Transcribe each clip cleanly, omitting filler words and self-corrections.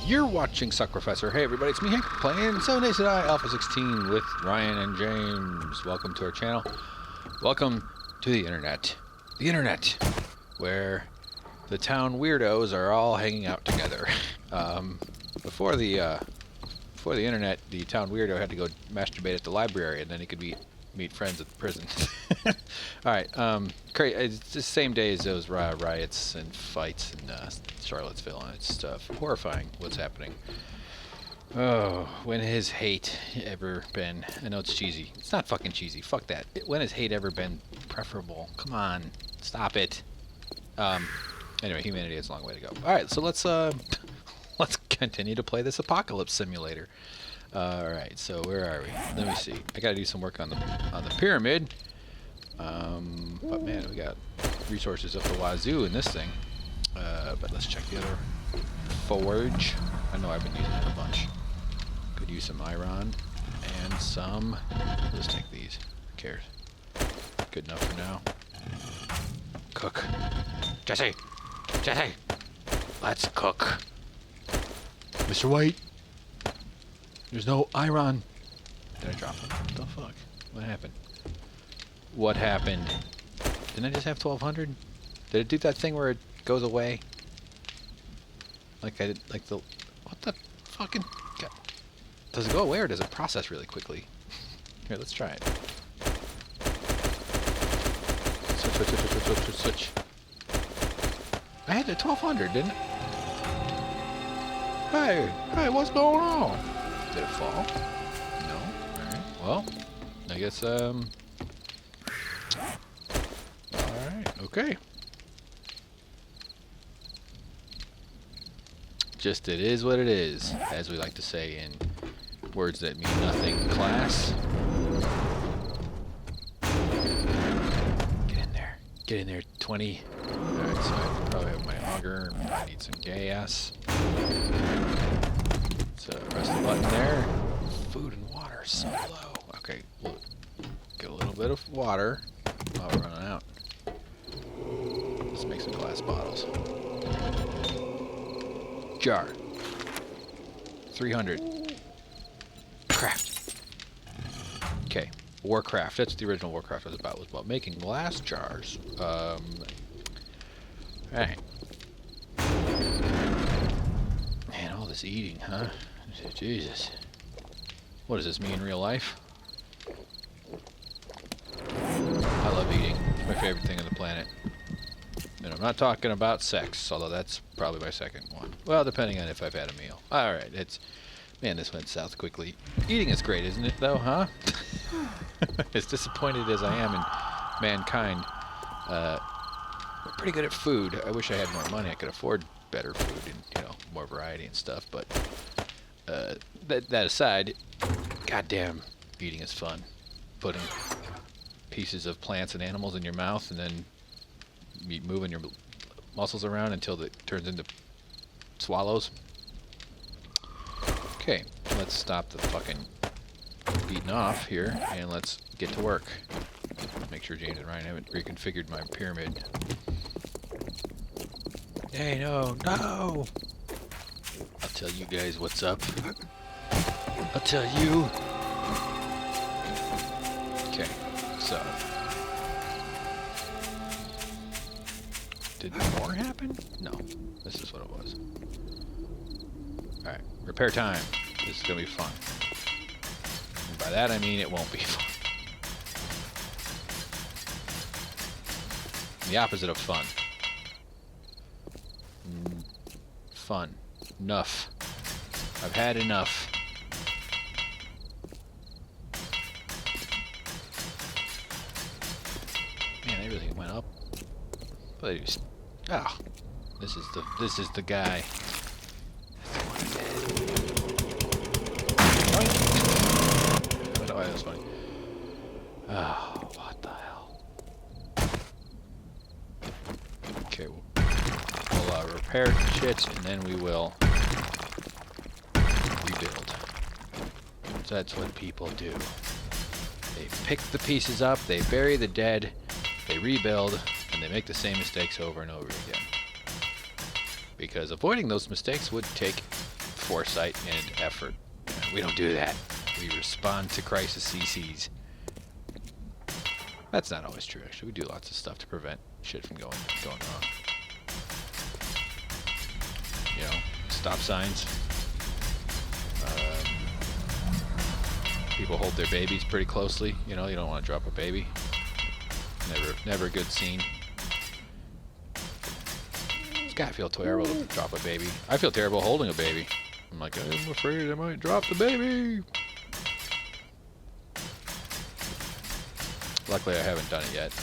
You're watching Suck Professor. Hey everybody, it's me Hank playing 7 Days to Die Alpha 16 with Ryan and James. Welcome to our channel. Welcome to the internet. The internet, where the town weirdos are all hanging out together. Before the internet, the town weirdo had to go masturbate at the library, and then he could meet friends at the prison. Alright, it's the same day as those riots and fights in Charlottesville, and it's horrifying what's happening. Oh, when has hate ever been... I know it's cheesy. It's not fucking cheesy. Fuck that. When has hate ever been preferable? Come on. Stop it. Anyway, humanity has a long way to go. Alright, so let's continue to play this apocalypse simulator. Alright, so where are we? Let me see. I gotta do some work on the pyramid. But man, we got resources up the wazoo in this thing. But let's check the other forge. I know I've been using it a bunch. Could use some iron and some... Let's take these. Who cares? Good enough for now. Cook. Jesse! Jesse! Let's cook. Mr. White! There's no iron. Did I drop it? What the fuck? What happened? What happened? Didn't I just have 1200? Did it do that thing where it goes away? Like I did, like the... What the fucking... God. Does it go away or does it process really quickly? Here, let's try it. Switch. I had the 1200, didn't it? Hey, what's going on? Did it fall? No? Alright, well, I guess, alright, okay. Just it is what it is, as we like to say in words that mean nothing class. Get in there, 20. Alright, so I probably have my auger, I need some gas. So press the button there. Food and water so low. Okay, we'll get a little bit of water while we're running out. Let's make some glass bottles. Jar. 300. Craft. Okay. Warcraft. That's what the original Warcraft was about making glass jars. Alright. Man, all this eating, huh? Jesus. What is this, me in real life? I love eating. It's my favorite thing on the planet. And I'm not talking about sex, although that's probably my second one. Well, depending on if I've had a meal. Alright, it's... Man, this went south quickly. Eating is great, isn't it, though, huh? As disappointed as I am in mankind, we're pretty good at food. I wish I had more money. I could afford better food and, you know, more variety and stuff, but... that aside, goddamn, eating is fun. Putting pieces of plants and animals in your mouth and then moving your muscles around until it turns into swallows. Okay, let's stop the fucking beating off here and let's get to work. Make sure James and Ryan haven't reconfigured my pyramid. Hey, no! I'll tell you guys what's up. I'll tell you. Okay, so. Did more happen? No. This is what it was. Alright, repair time. This is gonna be fun. And by that I mean it won't be fun. The opposite of fun. Fun. Enough. I've had enough. Man, everything went up. But this is the guy. I don't know why that was funny. Oh, what the hell? Okay, we'll repair shit and then we will rebuild. That's what people do. They pick the pieces up, they bury the dead, they rebuild, and they make the same mistakes over and over again. Because avoiding those mistakes would take foresight and effort. We don't do that. We respond to crisis CCs. That's not always true, actually. We do lots of stuff to prevent shit from going wrong. You know, stop signs. People hold their babies pretty closely. You know, you don't want to drop a baby. Never a good scene. It's gotta feel terrible to drop a baby. I feel terrible holding a baby. I'm like, I'm afraid I might drop the baby. Luckily, I haven't done it yet.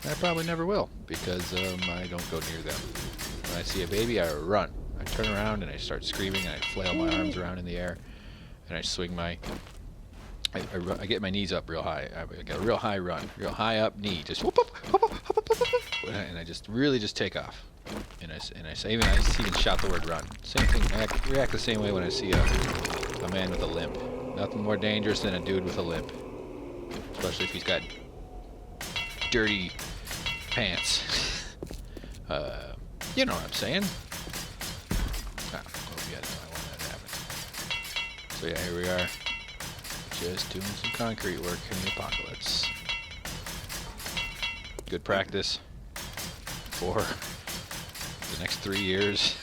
I probably never will, because I don't go near them. When I see a baby, I run. I turn around and I start screaming, and I flail my arms around in the air, and I swing my... I get my knees up real high. I got a real high run, real high up knee, just whoop, whoop, whoop, whoop, whoop, whoop, whoop, and I just really just take off. And I say, even shout the word run. Same thing. I react the same way when I see a man with a limp. Nothing more dangerous than a dude with a limp, especially if he's got dirty pants. You know what I'm saying? Oh yeah, no, I want that to happen. So yeah, here we are, just doing some concrete work in the apocalypse. Good practice for the next 3 years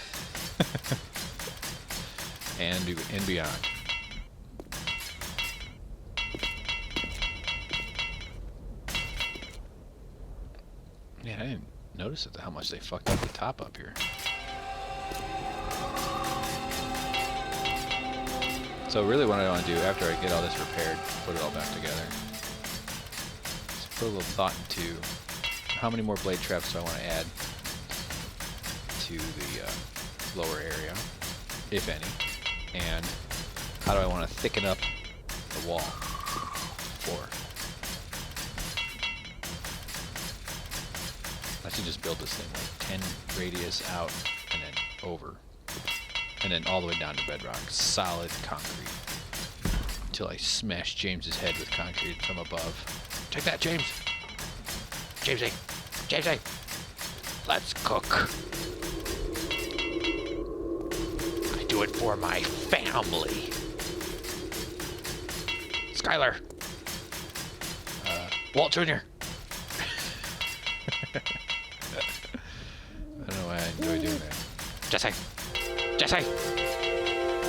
and beyond. Yeah, I didn't notice how much they fucked up the top up here. So really what I want to do after I get all this repaired, put it all back together, is put a little thought into how many more blade traps do I want to add to the lower area, if any, and how do I want to thicken up the wall, floor. I should just build this thing like 10 radius out and then over, and then all the way down to bedrock, solid concrete, until I smash James's head with concrete from above. Take that, James! Jamesy! Jamesy! Let's cook! I do it for my family! Skylar! Walt Jr.! I don't know why I enjoy doing that. Jesse! Jesse!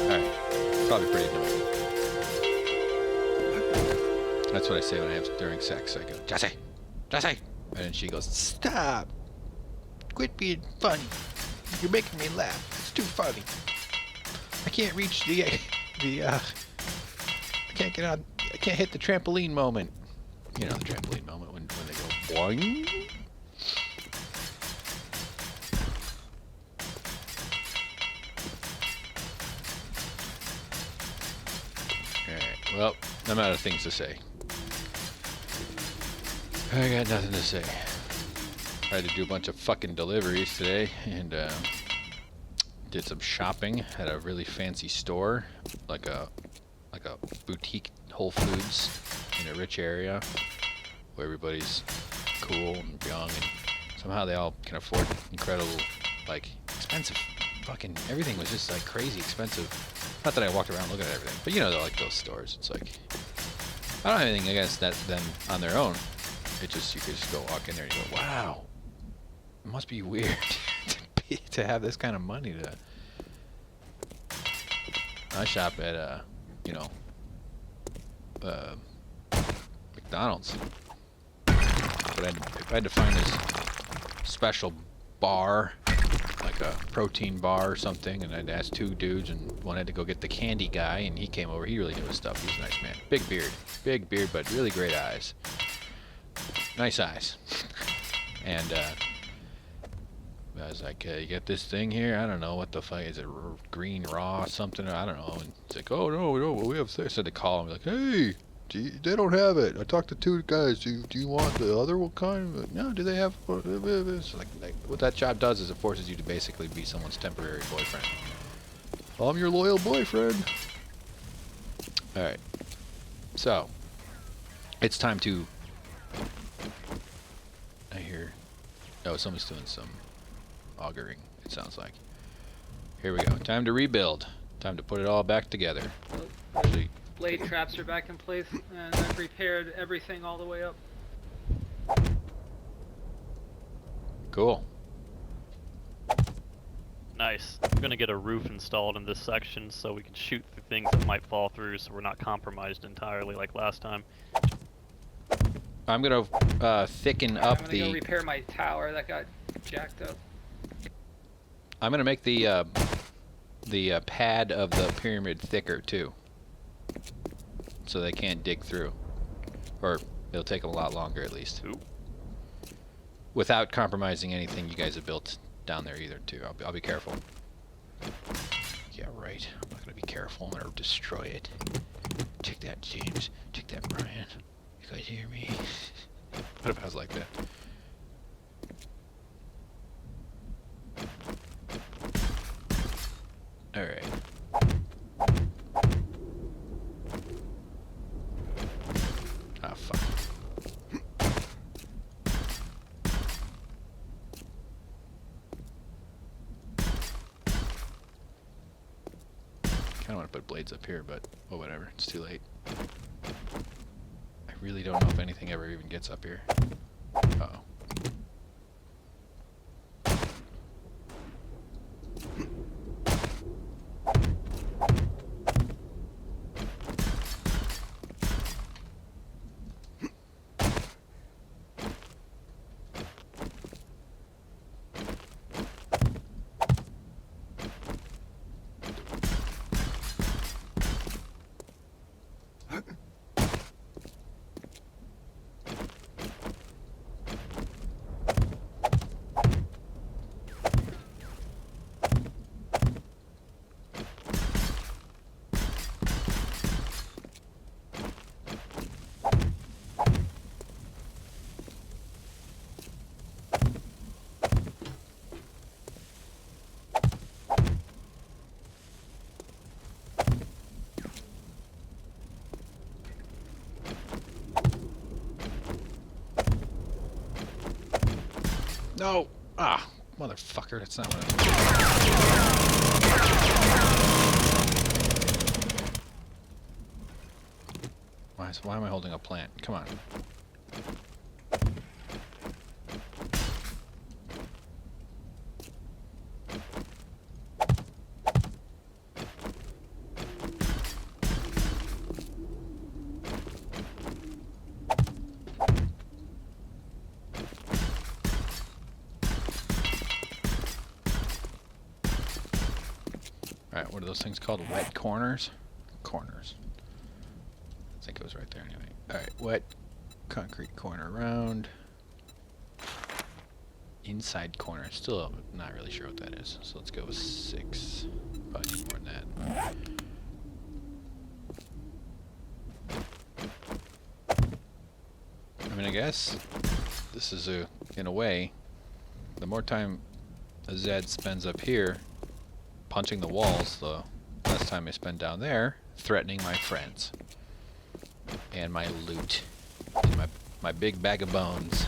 Alright. Probably pretty annoying. That's what I say when I have during sex. I go, Jesse! Jesse! And then she goes, stop! Quit being funny. You're making me laugh. It's too funny. I can't reach I can't get on. I can't hit the trampoline moment. You know, the trampoline moment when they go boing. Alright, well, I'm out of things to say. I got nothing to say. I had to do a bunch of fucking deliveries today, and did some shopping at a really fancy store, like a boutique Whole Foods in a rich area where everybody's cool and young, and somehow they all can afford incredible, like, expensive fucking everything was just like crazy expensive. Not that I walked around looking at everything, but you know, like those stores. It's like, I don't have anything against them on their own. It just, you could just go walk in there and you go, wow, it must be weird to have this kind of money to. I shop at you know, McDonald's, but I had to find this special bar, like a protein bar or something, and I'd asked two dudes, and one had to go get the candy guy, and he came over. He really knew his stuff. He was a nice man. Big beard, but really great eyes. Nice eyes. And I was like, you get this thing here? I don't know what the fuck is it, green raw something? I don't know. And it's like, oh no, we have this. So they call him like, hey, they don't have it. I talked to two guys. Do you want the other kind? Like, no, do they have? It's like what that job does is it forces you to basically be someone's temporary boyfriend. I'm your loyal boyfriend. All right. So it's time to. I hear. Oh, someone's doing some auguring, it sounds like. Here we go. Time to rebuild. Time to put it all back together. Actually, blade traps are back in place, and I've repaired everything all the way up. cool. Nice. I'm gonna get a roof installed in this section so we can shoot through things that might fall through, so we're not compromised entirely like last time. I'm gonna thicken up I'm gonna go repair my tower that got jacked up. I'm gonna make the pad of the pyramid thicker too, so they can't dig through, or it'll take them a lot longer at least. Ooh. Without compromising anything you guys have built down there either too. I'll be careful. Yeah, right. I'm not gonna be careful. I'm gonna destroy it. Take that, James. Take that, Brian. You guys hear me? What if I was like that? All right. Ah, fuck. I want to put blades up here, but oh, whatever. It's too late. I really don't know if anything ever even gets up here. Uh-oh. No! Ah, motherfucker, that's not what I... Why am I holding a plant? Come on. Alright, what are those things called? Wet corners? Corners. I think it was right there anyway. Alright, wet concrete corner round. Inside corner. Still not really sure what that is. So let's go with 6. Probably more than that. I mean, I guess this is in a way, the more time a Zed spends up here punching the walls, the less time I spend down there threatening my friends and my loot and my big bag of bones.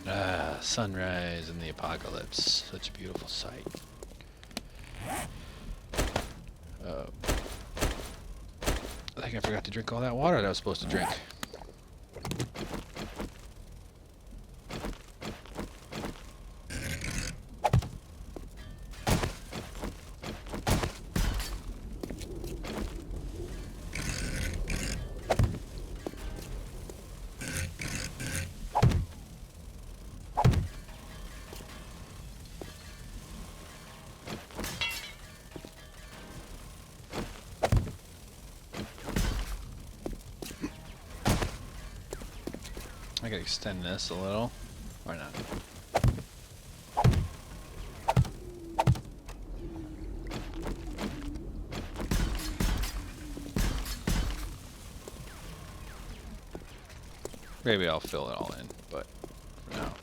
Ah, sunrise in the apocalypse, such a beautiful sight. I think I forgot to drink all that water that I was supposed to drink. I could extend this a little. Why not? Maybe I'll fill it all in, but for now.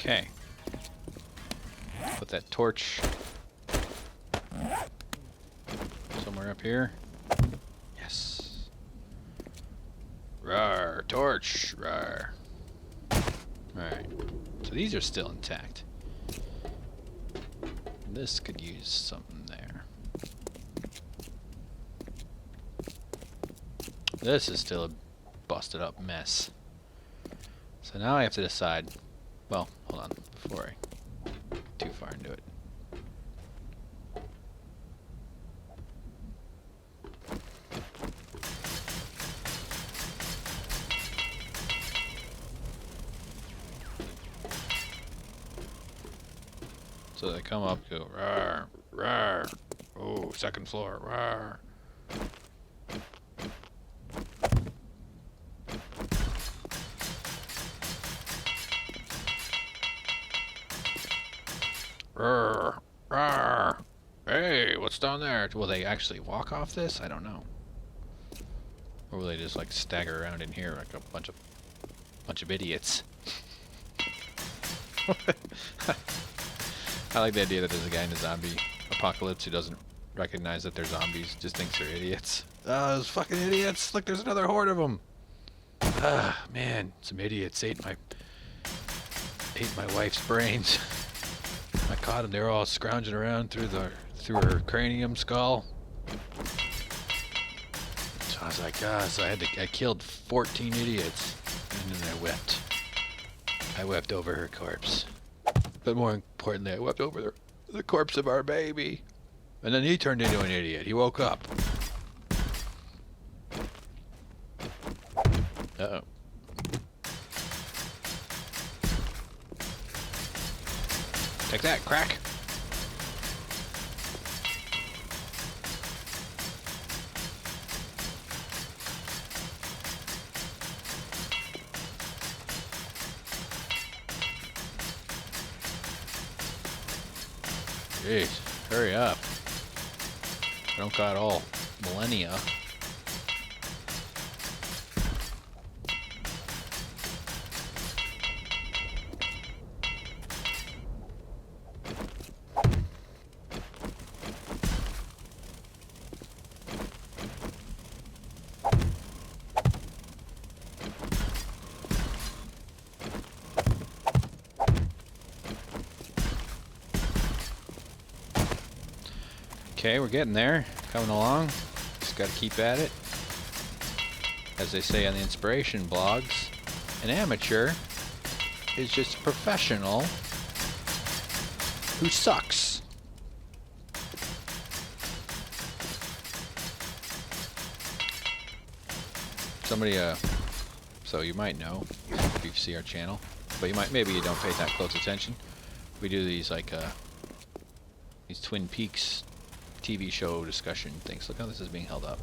Okay. Put that torch somewhere up here. Yes. Rawr, torch. Rawr. Alright. So these are still intact. This could use something there. This is still a busted up mess. So now I have to decide. Well, hold on before I get too far into it. So they come up, go rawr, rawr. Oh, second floor, rawr. Rawr, rawr. Hey, what's down there? Will they actually walk off this? I don't know. Or will they just like stagger around in here like a bunch of idiots? I like the idea that there's a guy in the zombie apocalypse who doesn't recognize that they're zombies, just thinks they're idiots. Oh, those fucking idiots! Look, there's another horde of them! Ah, man, some idiots ate my wife's brains. I caught them, they were all scrounging around through her cranium skull. So I was like, so I killed 14 idiots, and then I wept. I wept over her corpse. But more importantly, I wept over the corpse of our baby. And then he turned into an idiot. He woke up. Uh-oh. Take that, crack. Jeez, hurry up. I don't got all millennia. Okay, we're getting there. Coming along. Just gotta keep at it. As they say on the inspiration blogs, an amateur is just a professional who sucks. Somebody, so you might know if you see our channel, but maybe you don't pay that close attention. We do these like, these Twin Peaks TV show discussion things. Look how this is being held up.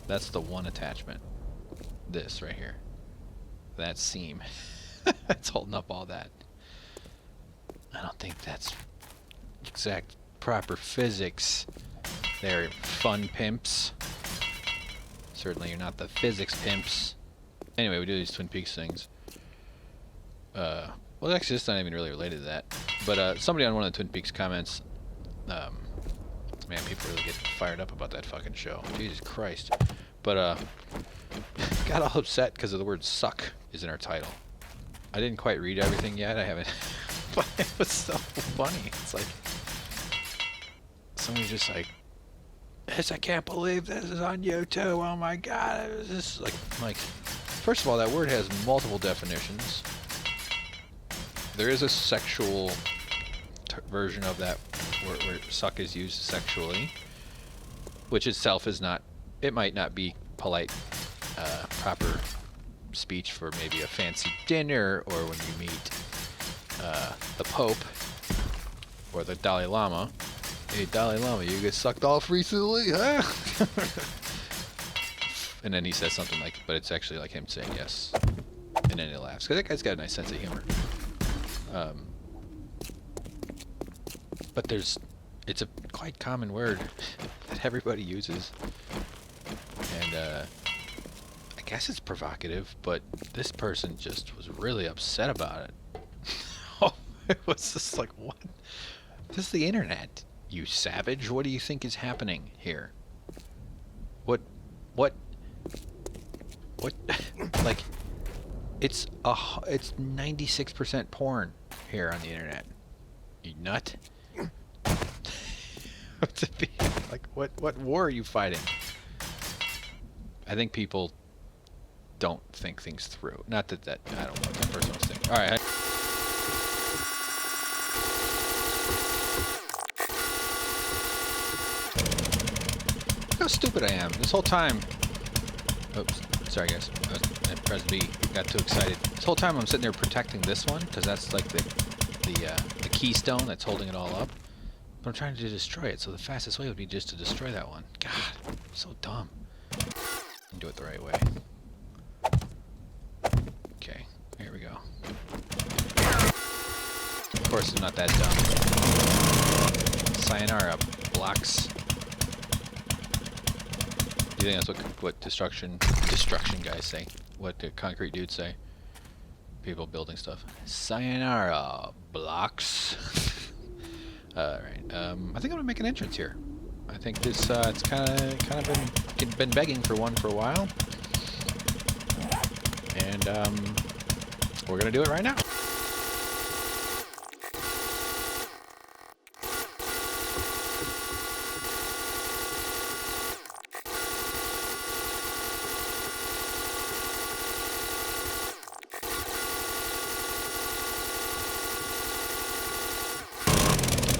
That's the one attachment. This right here. That seam. That's holding up all that. I don't think that's exact proper physics. They're fun pimps. Certainly you're not the physics pimps. Anyway, we do these Twin Peaks things. Well, actually, it's not even really related to that. But somebody on one of the Twin Peaks comments, man, people really get fired up about that fucking show. Jesus Christ. But, got all upset because of the word suck is in our title. I didn't quite read everything yet. I haven't. But it was so funny. It's like, somebody's just like, I can't believe this is on YouTube. Oh my God. It was just like, first of all, that word has multiple definitions. There is a sexual version of that where suck is used sexually, which itself is not, it might not be polite, proper speech for maybe a fancy dinner or when you meet the Pope or the Dalai Lama. Hey, Dalai Lama, you get sucked off recently, huh? And then he says something like, but it's actually like him saying yes. And then he laughs. Because that guy's got a nice sense of humor. But it's a quite common word that everybody uses. And I guess it's provocative, but this person just was really upset about it. Oh It was just like, what? This is the internet, you savage. What do you think is happening here? What? Like, it's 96% porn here on the internet. You nut? Like, what war are you fighting? I think people don't think things through. Not that I don't want that personal thing. All right. Look how stupid I am. This whole time. Oops. Sorry, guys. I pressed B. Got too excited. This whole time I'm sitting there protecting this one because that's like the keystone that's holding it all up. But I'm trying to destroy it, so the fastest way would be just to destroy that one. God, so dumb. Do it the right way. Okay, here we go. Of course, it's not that dumb. Sayonara blocks. Do you think that's what destruction guys say? What the concrete dudes say? People building stuff. Sayonara blocks. Alright, I think I'm gonna make an entrance here. I think this it's kind of been begging for one for a while, and we're gonna do it right now.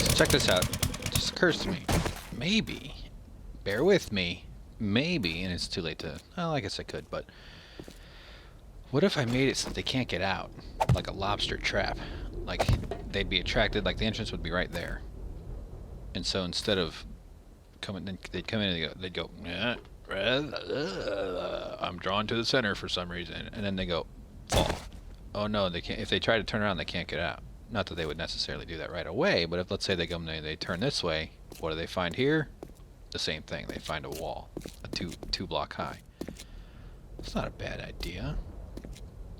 So check this out. It just occurs to me. Maybe, bear with me, maybe, and it's too late to, well, I guess I could, but what if I made it so that they can't get out, like a lobster trap? Like, they'd be attracted, like the entrance would be right there. And so instead of coming, they'd come in and they'd go, I'm drawn to the center for some reason, and then they go, fall. Oh no, they can't, if they try to turn around, they can't get out. Not that they would necessarily do that right away, but if, let's say they go, they turn this way, what do they find here? The same thing. They find a wall, a two block high. It's not a bad idea.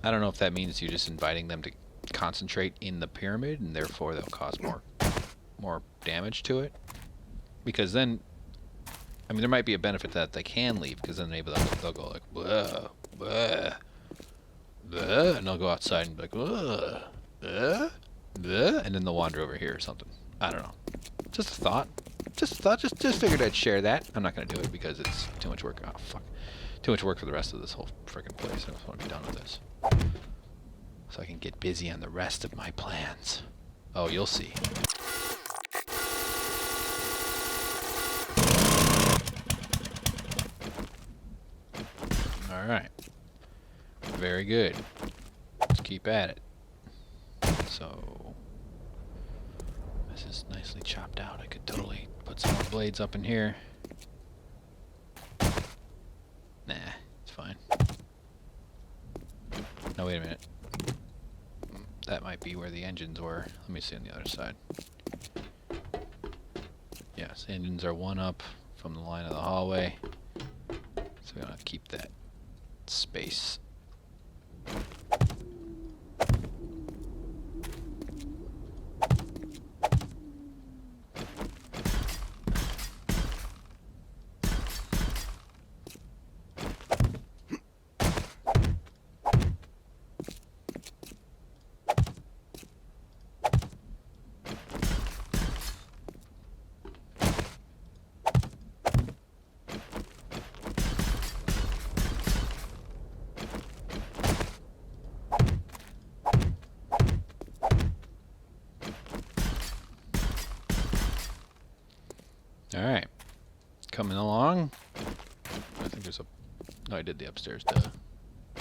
I don't know if that means you're just inviting them to concentrate in the pyramid, and therefore they'll cause more damage to it. Because then, I mean, there might be a benefit that they can leave, because then maybe they'll go like, blah, blah, blah, and they'll go outside and be like, blah, blah, blah, and then they'll wander over here or something. I don't know. Just a thought. Just figured I'd share that. I'm not gonna do it because it's too much work. Oh fuck. Too much work for the rest of this whole freaking place. I just want to be done with this. So I can get busy on the rest of my plans. Oh, you'll see. Alright. Very good. Let's keep at it. So this is nicely chopped out. I could totally put some more blades up in here. Nah, it's fine. No, wait a minute. That might be where the engines were. Let me see on the other side. Yes, engines are one up from the line of the hallway. So we want to keep that space. Alright. Coming along. I think there's a... No, I did the upstairs, duh. I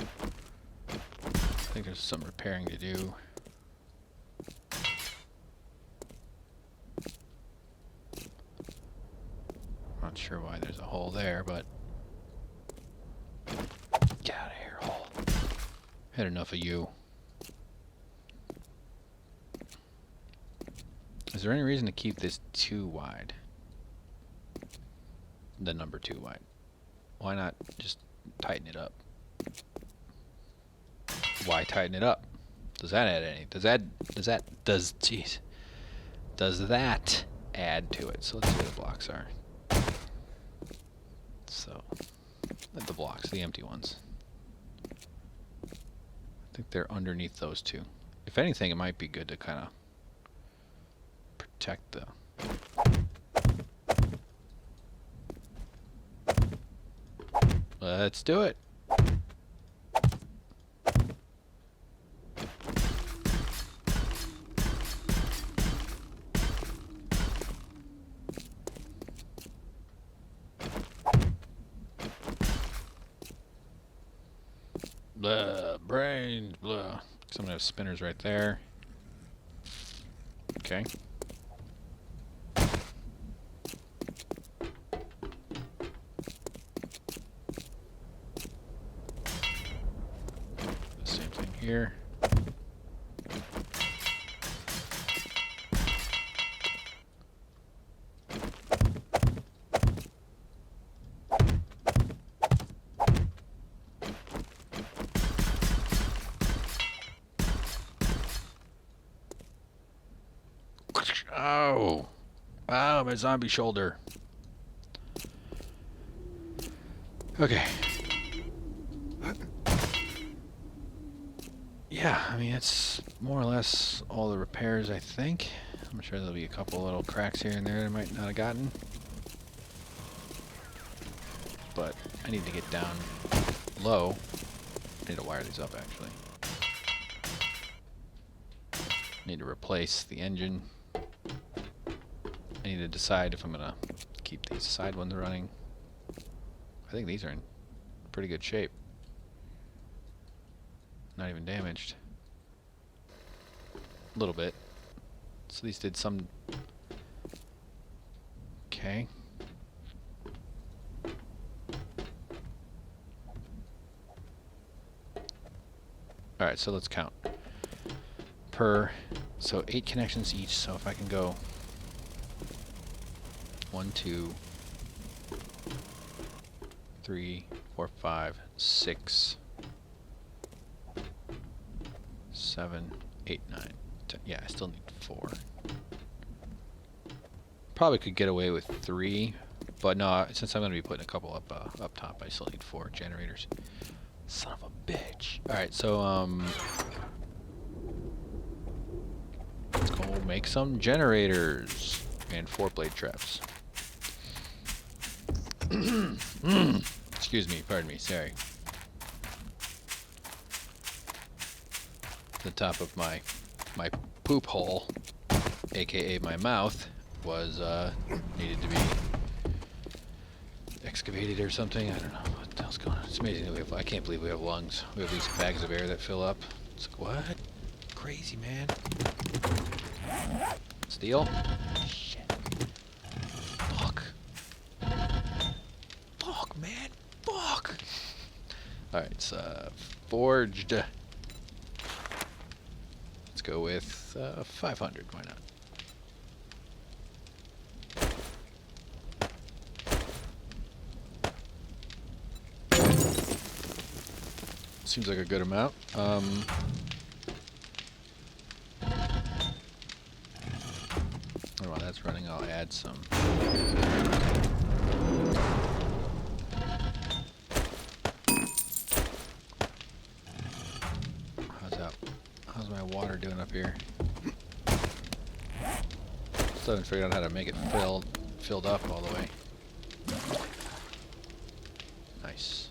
think there's some repairing to do. Not sure why there's a hole there, but... Get out of here, hole. Had enough of you. Is there any reason to keep this too wide? The number 2 wide. Why not just tighten it up? Why tighten it up? Does that add any? Does that add to it? So let's see what the blocks are. So, the blocks, the empty ones. I think they're underneath those two. If anything, it might be good to kind of protect the... Let's do it. Blah, brains, blah. So I'm gonna have spinners right there. Okay. Same thing here. Oh, wow, my zombie shoulder. Okay. Yeah, I mean, it's more or less all the repairs, I think. I'm sure there'll be a couple little cracks here and there I might not have gotten. But I need to get down low. I need to wire these up, actually. Need to replace the engine. I need to decide if I'm gonna keep these side ones running. I think these are in pretty good shape. Not even damaged. A little bit. So these did some... Okay. Alright, so let's count. So 8 connections each, so if I can go 1, 2, 3, 4, 5, 6, 7, 8, 9, 10. Yeah, I still need 4. Probably could get away with 3, but no, since I'm going to be putting a couple up top, I still need 4 generators. Son of a bitch. Alright, so let's go make some generators and 4 blade traps. Excuse me, pardon me, sorry. The top of my poop hole, aka my mouth, was needed to be excavated or something. I don't know what the hell's going on. It's amazing that we have, I can't believe we have lungs. We have these bags of air that fill up. It's like, what? Crazy, man. Steel? Shit. Fuck. Fuck, man. Fuck. Alright, it's forged. Let's go with 500. Why not? Seems like a good amount. While that's running, I'll add some. How's my water doing up here? Still haven't figured out how to make it filled up all the way. Nice.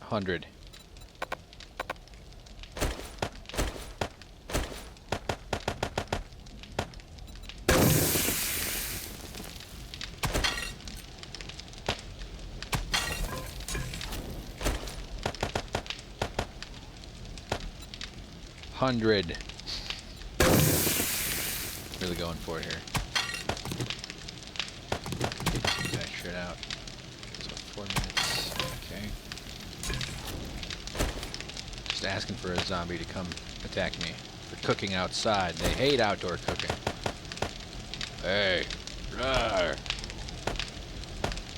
$100. $100. Really going for it here. Get that shit out. So 4 minutes. Okay. Just asking for a zombie to come attack me for cooking outside. They hate outdoor cooking. Hey. Rawr.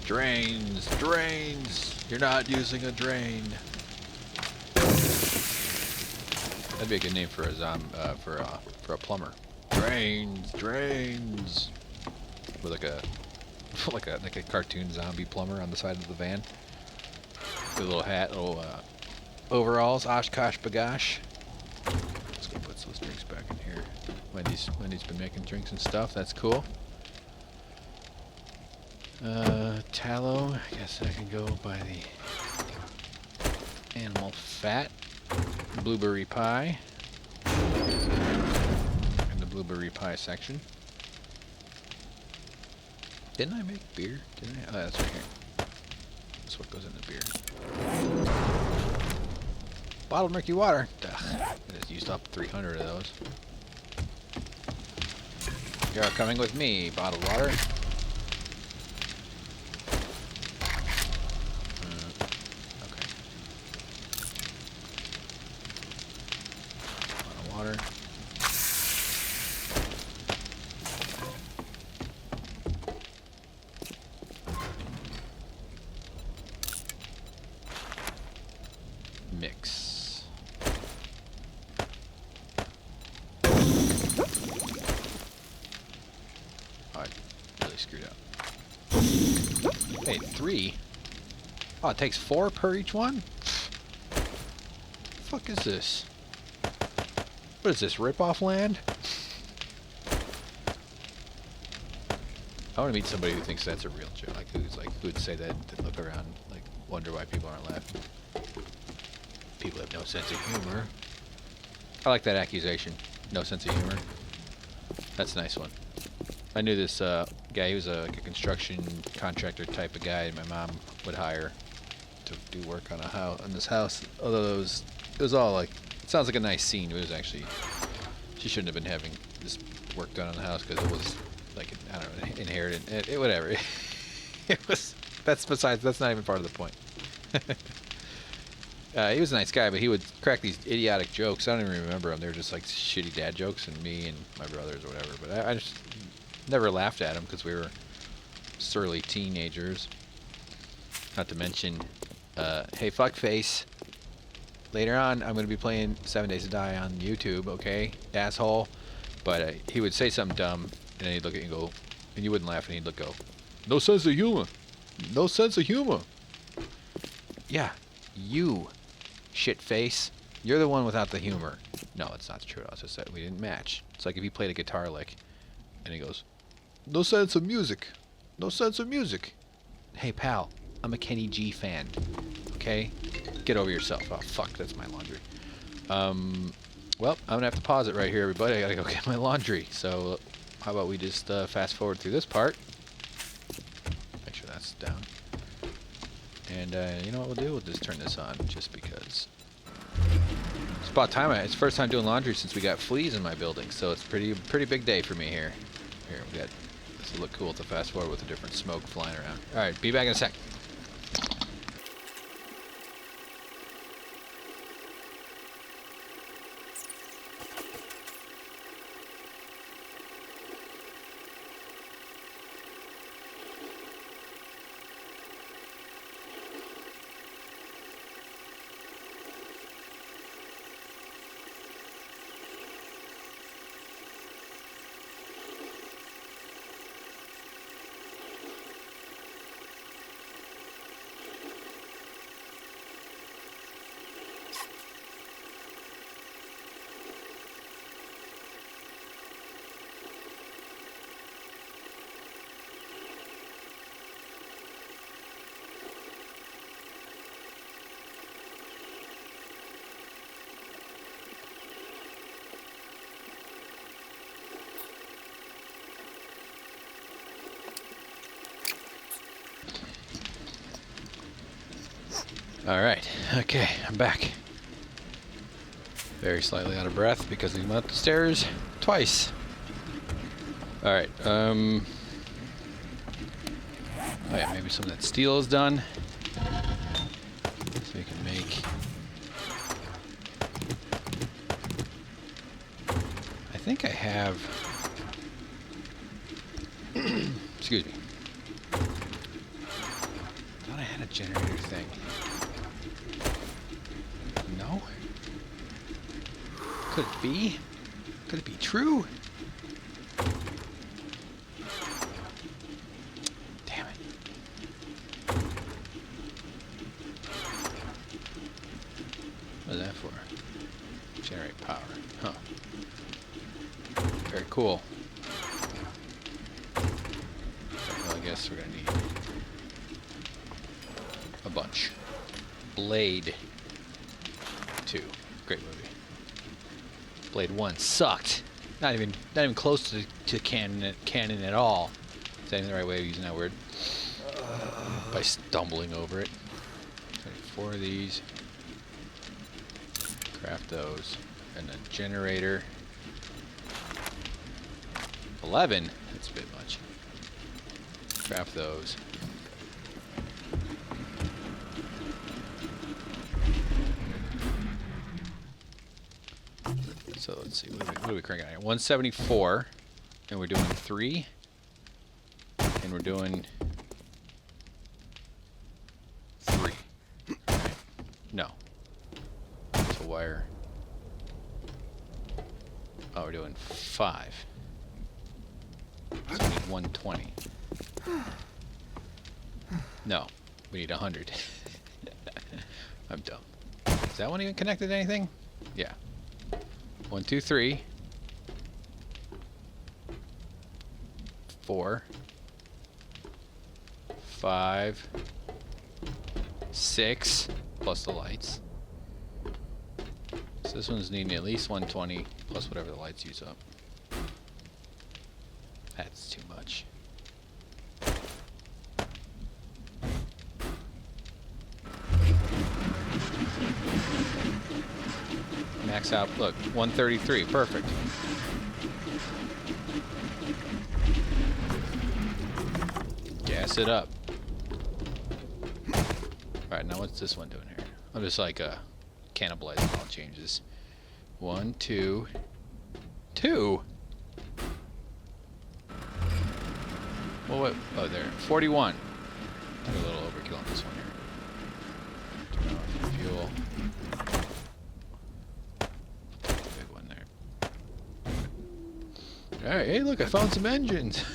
Drains, drains. You're not using a drain. That'd be a good name for a for a plumber. Drains, drains. With like a like a cartoon zombie plumber on the side of the van. With a little hat, little overalls, Oshkosh bagosh. Let's go put those drinks back in here. Wendy's been making drinks and stuff. That's cool. Tallow. I guess I can go by the animal fat. Blueberry pie. In the blueberry pie section. Didn't I make beer? Didn't I? Oh, that's right here. That's what goes in the beer. Bottled murky water. Ugh, I just used up 300 of those. You're coming with me, bottled water. Okay. Bottled water. Mix. Oh, I really screwed up. Hey, 3? Oh, it takes 4 per each one? The fuck is this? What is this, rip-off land? I want to meet somebody who thinks that's a real joke. Like, who would say that, and look around, like, wonder why people aren't laughing. People have no sense of humor. I like that accusation. No sense of humor. That's a nice one. I knew this guy. He was like a construction contractor type of guy my mom would hire to do work on a house, on this house. Although it was all like, it sounds like a nice scene. It was actually, she shouldn't have been having this work done on the house because it was like, I don't know, inherited. Whatever. It was. That's not even part of the point. He was a nice guy, but he would crack these idiotic jokes. I don't even remember them. They were just like shitty dad jokes, and me and my brothers or whatever. But I just never laughed at them because we were surly teenagers. Not to mention, hey, fuckface. Later on, I'm going to be playing 7 Days to Die on YouTube, okay, asshole. But he would say something dumb, and then he'd look at you and go, and you wouldn't laugh, and he'd go, no sense of humor. No sense of humor. Yeah, you. Shit face, you're the one without the humor. No, it's not true. I was just saying we didn't match. It's like if he played a guitar lick, and he goes, "No sense of music, no sense of music." Hey pal, I'm a Kenny G fan. Okay, get over yourself. Oh fuck, that's my laundry. Well, I'm gonna have to pause it right here, everybody. I gotta go get my laundry. So, how about we just fast forward through this part? Make sure that's down. And you know what we'll do? We'll just turn this on, just because. It's about time. It's the first time doing laundry since we got fleas in my building, so it's pretty big day for me here. Here we got. This will look cool to fast forward with a different smoke flying around. All right, be back in a sec. Alright, okay, I'm back. Very slightly out of breath because we went up the stairs twice. Alright, oh yeah, maybe some of that steel is done. So we can make... I think I have... Excuse me. thought I had a generator thing. No? Could it be? Could it be true? Damn it. What is that for? Generate power. Huh. Very cool. Well, I guess we're gonna need a bunch. Blade 2. Great movie. Blade 1 sucked. Not even close to canon at all. Is that even the right way of using that word? By stumbling over it. 4 of these. Craft those. And then generator. 11? That's a bit much. Craft those. So let's see, what are we cranking on here? 174, and we're doing 3, and we're doing 3. Right. No. So wire. Oh, we're doing 5. So we need 120. No, we need 100. I'm dumb. Is that one even connected to anything? Yeah. 1, 2, 3. 4. 5. 6. Plus the lights. So this one's needing at least 120 plus whatever the lights use up. That's too much. Max out, look, 133, perfect. Gas it up. Alright, now what's this one doing here? I'm just like cannibalizing all changes. 1, 2, 2. Well, what? Oh, there. 41. Did a little overkill on this one here. Turn off fuel. Take the big one there. Alright, hey, look, I found some engines.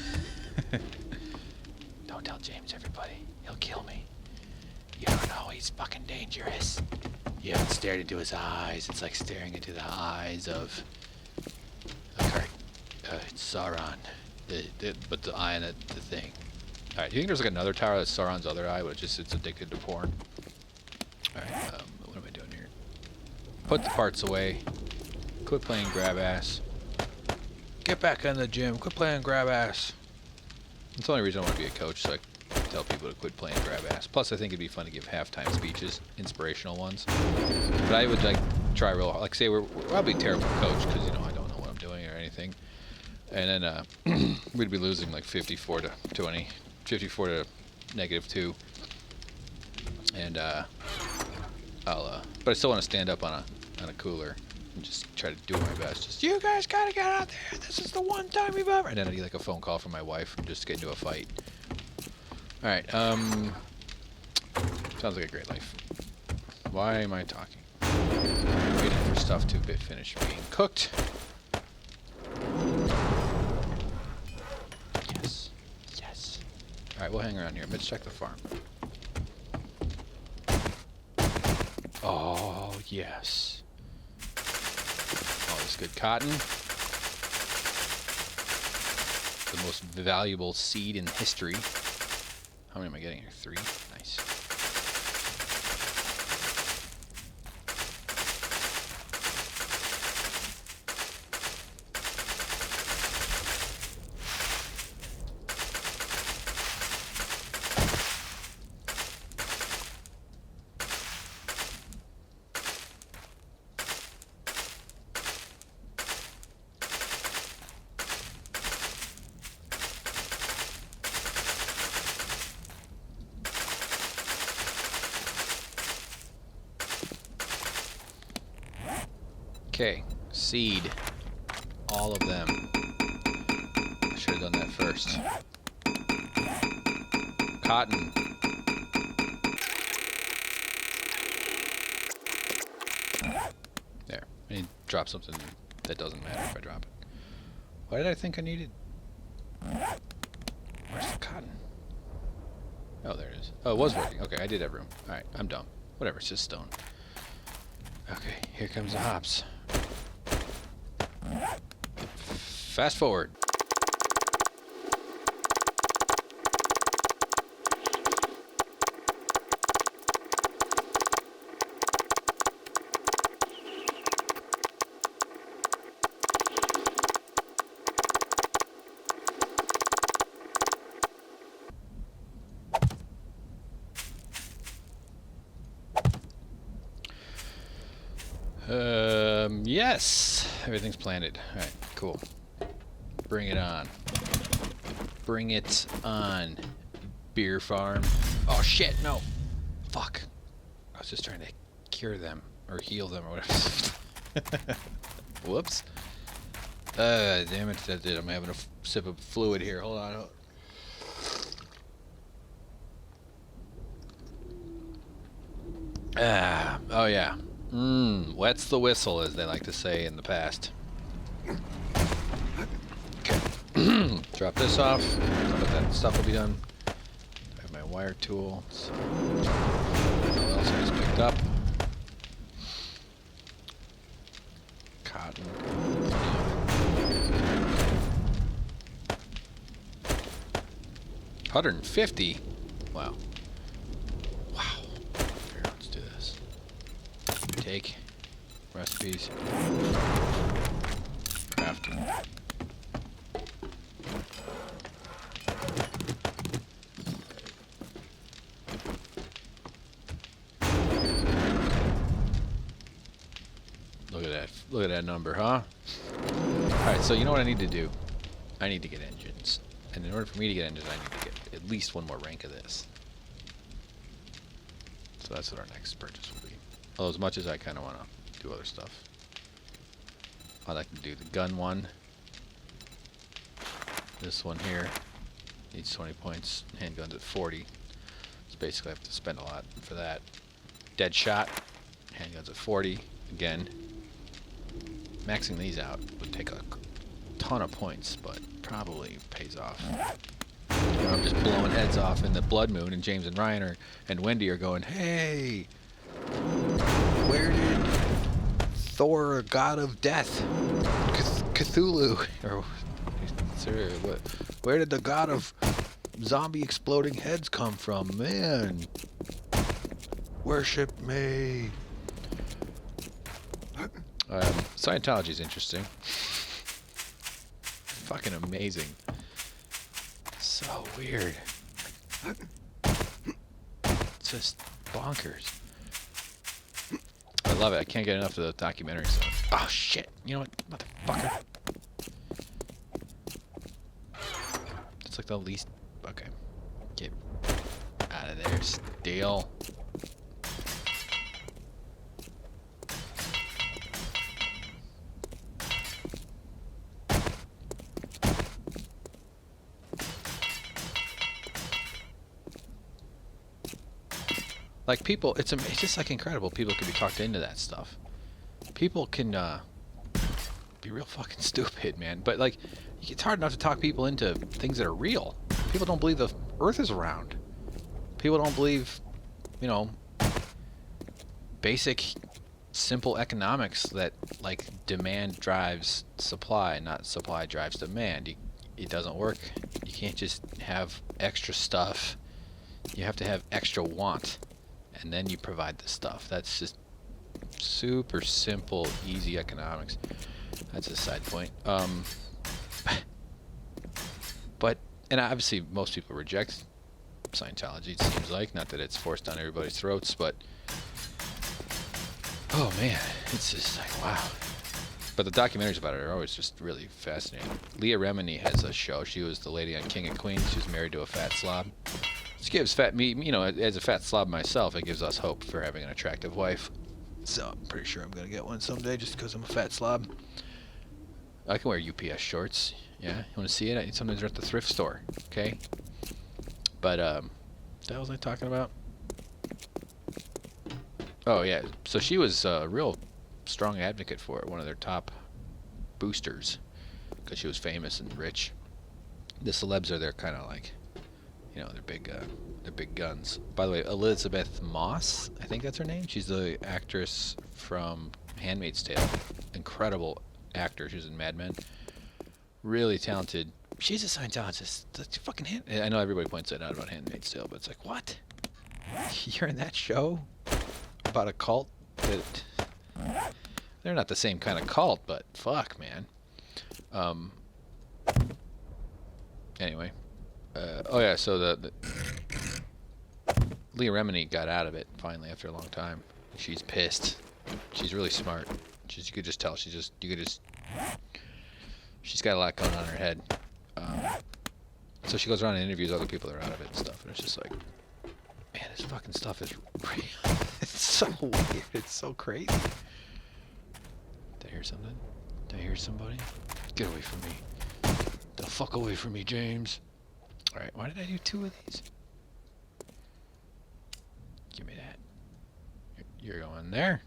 Don't tell James, everybody. He'll kill me. You don't know, he's fucking dangerous. You haven't stared into his eyes. It's like staring into the eyes of Sauron. But the eye and the thing. Alright, do you think there's like another tower that's Sauron's other eye, which is it's addicted to porn? Alright, what am I doing here? Put the parts away. Quit playing grab ass. Get back in the gym. Quit playing grab ass. That's the only reason I want to be a coach, so I can tell people to quit playing grab ass. Plus, I think it'd be fun to give halftime speeches, inspirational ones. But I would like try real hard. Like say I'll be a terrible coach because I don't know what I'm doing or anything. And then we'd be losing like 54 to 20, 54 to -2. And but I still want to stand up on a cooler and just try to do my best. Just, you guys gotta get out there. This is the one time we've ever. And then I'd get like a phone call from my wife and just get into a fight. All right. Sounds like a great life. Why am I talking? Waiting for stuff to finish being cooked. Yes. Yes. All right, we'll hang around here. Let's check the farm. Oh, yes. All this good cotton. The most valuable seed in history. How many am I getting here? 3? Nice. Okay, seed. All of them. I should have done that first. Cotton. drop something that doesn't matter if I drop it. Why did I think I needed... Where's the cotton? Oh, there it is. Oh, it was working. Okay, I did have room. Alright, I'm dumb. Whatever, it's just stone. Okay, here comes the hops. Fast forward. Yes, everything's planted. All right, cool. Bring it on. Bring it on, beer farm. Oh shit, no. Fuck. I was just trying to cure them or heal them or whatever. Whoops. Damn it, that did. I'm having a sip of fluid here. Hold on. Oh yeah. Wets the whistle, as they like to say in the past. Okay. Drop this off. That stuff will be done. I have my wire tool. So, what else I just picked up? Cotton. 150? Wow. Wow. Here, let's do this. Take recipes. Crafting. Look at that. Look at that number, huh? Alright, so you know what I need to do? I need to get engines. And in order for me to get engines, I need to get at least one more rank of this. So that's what our next purchase will be. Although as much as I kind of want to do other stuff. I'd like to do the gun one. This one here needs 20 points. Handguns at 40. So basically I have to spend a lot for that. Dead shot. Handguns at 40. Again. Maxing these out would take a ton of points, but probably pays off. You know, I'm just blowing heads off in the Blood Moon, and James and Ryan and Wendy are going, hey, where did Thor, god of death, Cthulhu, or what? Where did the god of zombie exploding heads come from? Man, worship me. Scientology is interesting. Fucking amazing. So weird. It's just bonkers. I love it. I can't get enough of the documentary stuff. Oh shit! You know what, motherfucker? It's like the least. Okay, get out of there, steel. Like people, it's just like incredible. People can be talked into that stuff. People can be real fucking stupid, man. But like, it's hard enough to talk people into things that are real. People don't believe the Earth is round. People don't believe, you know, basic, simple economics that like demand drives supply, not supply drives demand. It doesn't work. You can't just have extra stuff. You have to have extra want. And then you provide the stuff. That's just super simple, easy economics. That's a side point. But, and obviously most people reject Scientology, it seems like. Not that it's forced down everybody's throats, but... Oh man, it's just like, wow. But the documentaries about it are always just really fascinating. Leah Remini has a show. She was the lady on King and Queen. She was married to a fat slob. Which gives me, you know, as a fat slob myself, it gives us hope for having an attractive wife. So I'm pretty sure I'm going to get one someday just because I'm a fat slob. I can wear UPS shorts. Yeah, you want to see it? Sometimes they're at the thrift store, okay? But, what the hell was I talking about? Oh, yeah. So she was a real strong advocate for it, one of their top boosters, because she was famous and rich. The celebs are their kind of like, you know, they're big guns. By the way, Elizabeth Moss, I think that's her name. She's the actress from Handmaid's Tale. Incredible actor. She was in Mad Men. Really talented. She's a Scientologist. That's fucking I know everybody points that out about Handmaid's Tale, but it's like, what? You're in that show about a cult that they're not the same kind of cult, but fuck, man. Anyway, oh yeah, so the Leah Remini got out of it finally after a long time. She's pissed. She's really smart. You could just tell. She's got a lot going on in her head. So she goes around and interviews other people that are out of it and stuff, and it's just like, man, this fucking stuff is real. It's so weird. It's so crazy. Did I hear something? Did I hear somebody? Get away from me. The fuck away from me, James. Alright, why did I do 2 of these? Give me that. You're going there.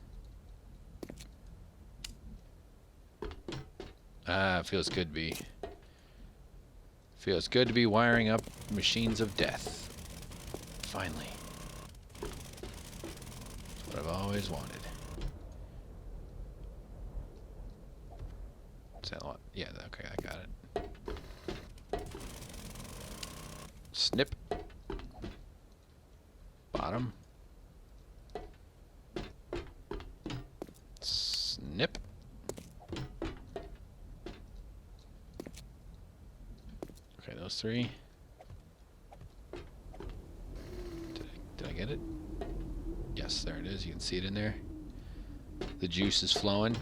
Ah, feels good to be wiring up machines of death. Finally. That's what I've always wanted. Is that what? Yeah, okay, I got it. Snip. Bottom. Snip. Okay, those 3. Did I get it? Yes, there it is. You can see it in there. The juice is flowing.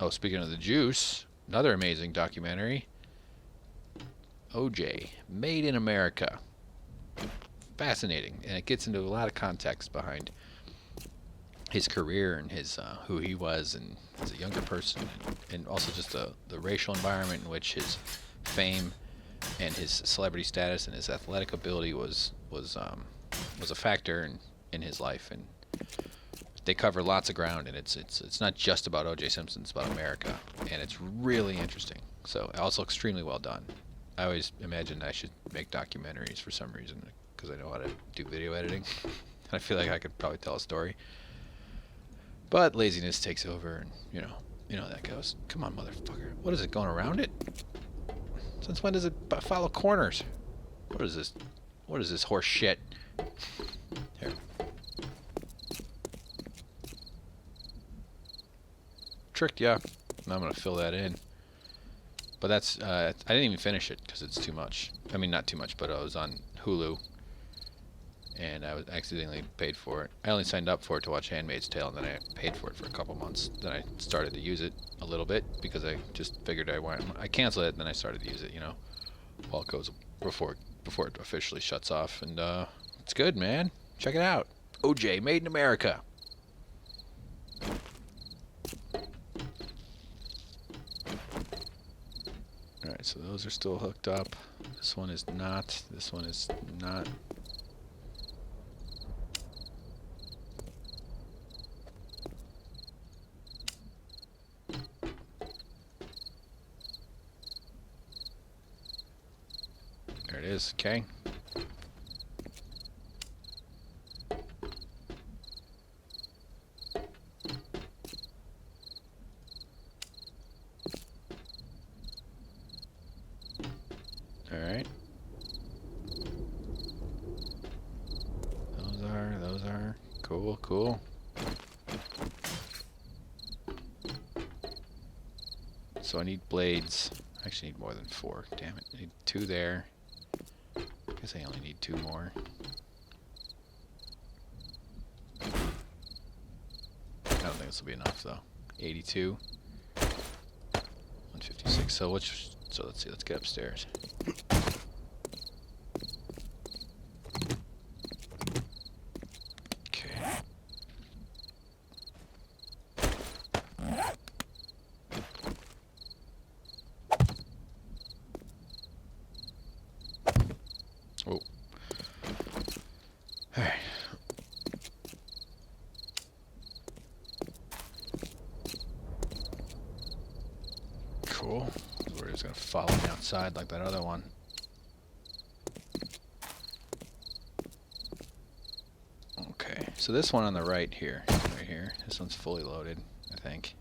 Oh, speaking of the juice, another amazing documentary. OJ, Made in America. Fascinating, and it gets into a lot of context behind his career and his who he was and as a younger person, and also just the racial environment in which his fame and his celebrity status and his athletic ability was a factor in his life. And they cover lots of ground, and it's not just about O.J. Simpson, it's about America, and it's really interesting. So also extremely well done. I always imagined I should make documentaries for some reason, because I know how to do video editing. I feel like I could probably tell a story, but laziness takes over, and you know how that goes. Come on, motherfucker! What is it, going around it? Since when does it follow corners? What is this? What is this horse shit? Here. Tricked ya. Now I'm gonna fill that in. But that's I didn't even finish it because it's too much. I mean, not too much, but I was on Hulu, and I was accidentally paid for it. I only signed up for it to watch Handmaid's Tale, and then I paid for it for a couple months. Then I started to use it a little bit because I just figured I canceled it, and then I started to use it, while it goes before it officially shuts off. And it's good, man. Check it out. OJ, Made in America. Alright, so those are still hooked up. This one is not. This one is not. There it is, okay. Alright. Those are cool. So I need blades. I actually need more than 4. Damn it. I need 2 there. I guess I only need 2 more. I don't think this will be enough though. 82. 156. So let's see, let's get upstairs. Okay. Oh. Alright. side like that other one. Okay, so this one on the right here, right here, this one's fully loaded, I think.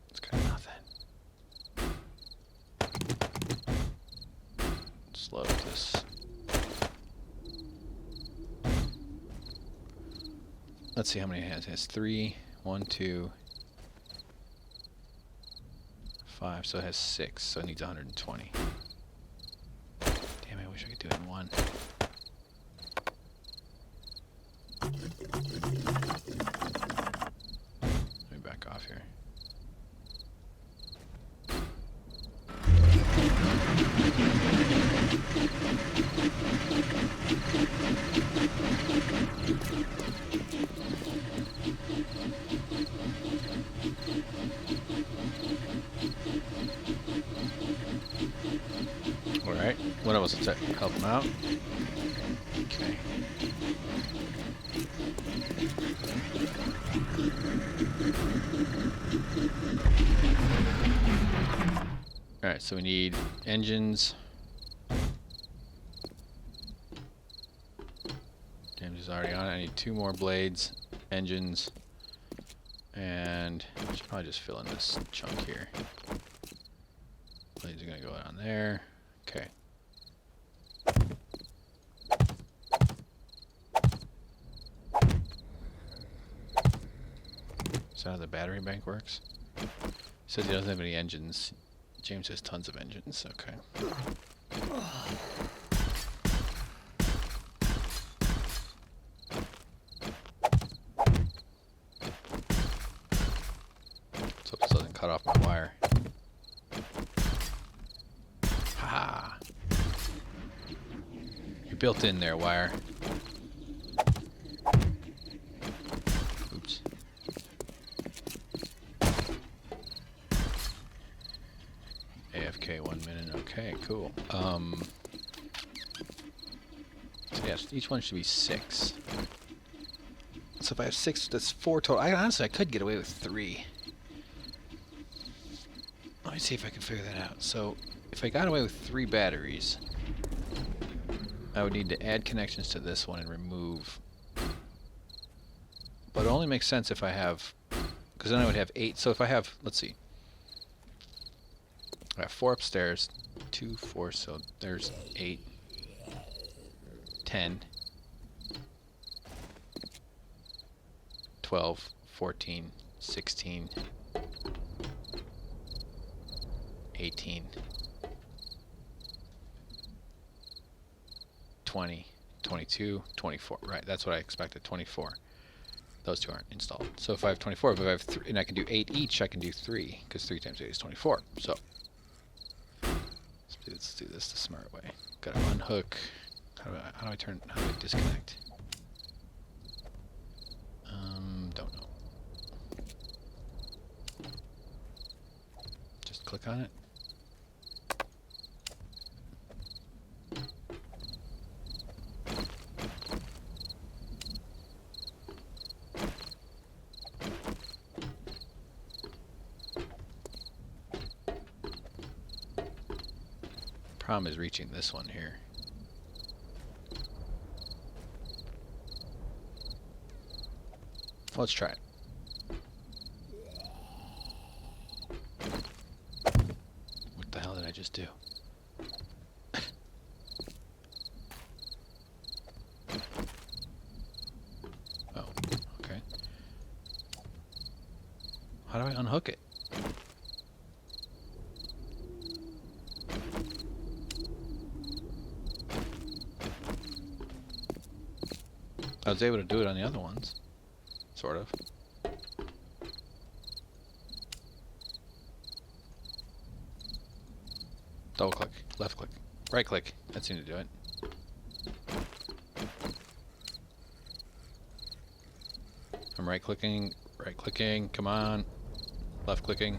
It's got nothing. Let's load this. Let's see how many it has. It has 3, 1, 2, 5, so it has 6, so it needs 120. Damn, I wish I could do it in one. Let me back off here. Alright, what else to help him out? Okay. Alright, so we need engines. James is already on it. I need 2 more blades, engines, and I should probably just fill in this chunk here. Blades are going to go down there. Okay. Is that how the battery bank works? He says he doesn't have any engines. James has tons of engines. Okay. So this doesn't cut off my wire. Haha. You're built in there, wire. Oops. AFK 1 minute. Okay, cool. So yes, each one should be 6. So if I have 6, that's 4 total. Honestly, I could get away with 3. Let me see if I can figure that out. So if I got away with 3 batteries, I would need to add connections to this one and remove. But it only makes sense if I have, because then I would have 8. So if I have, let's see, I have 4 upstairs, 2, 4, so there's 8, 10, 12, 14, 16, 18, 20, 22, 24. Right, that's what I expected, 24. Those 2 aren't installed. So if I have 24, if I have 3, and I can do 8 each, I can do 3, because 3 times 8 is 24. So let's do this the smart way. Gotta unhook. How do I disconnect? Don't know. Just click on it. Problem is reaching this one here. Let's try it. What the hell did I just do? Oh, okay. How do I unhook it? I was able to do it on the other ones. Sort of. Double click, left click, right click. That seemed to do it. I'm right clicking, come on. Left clicking.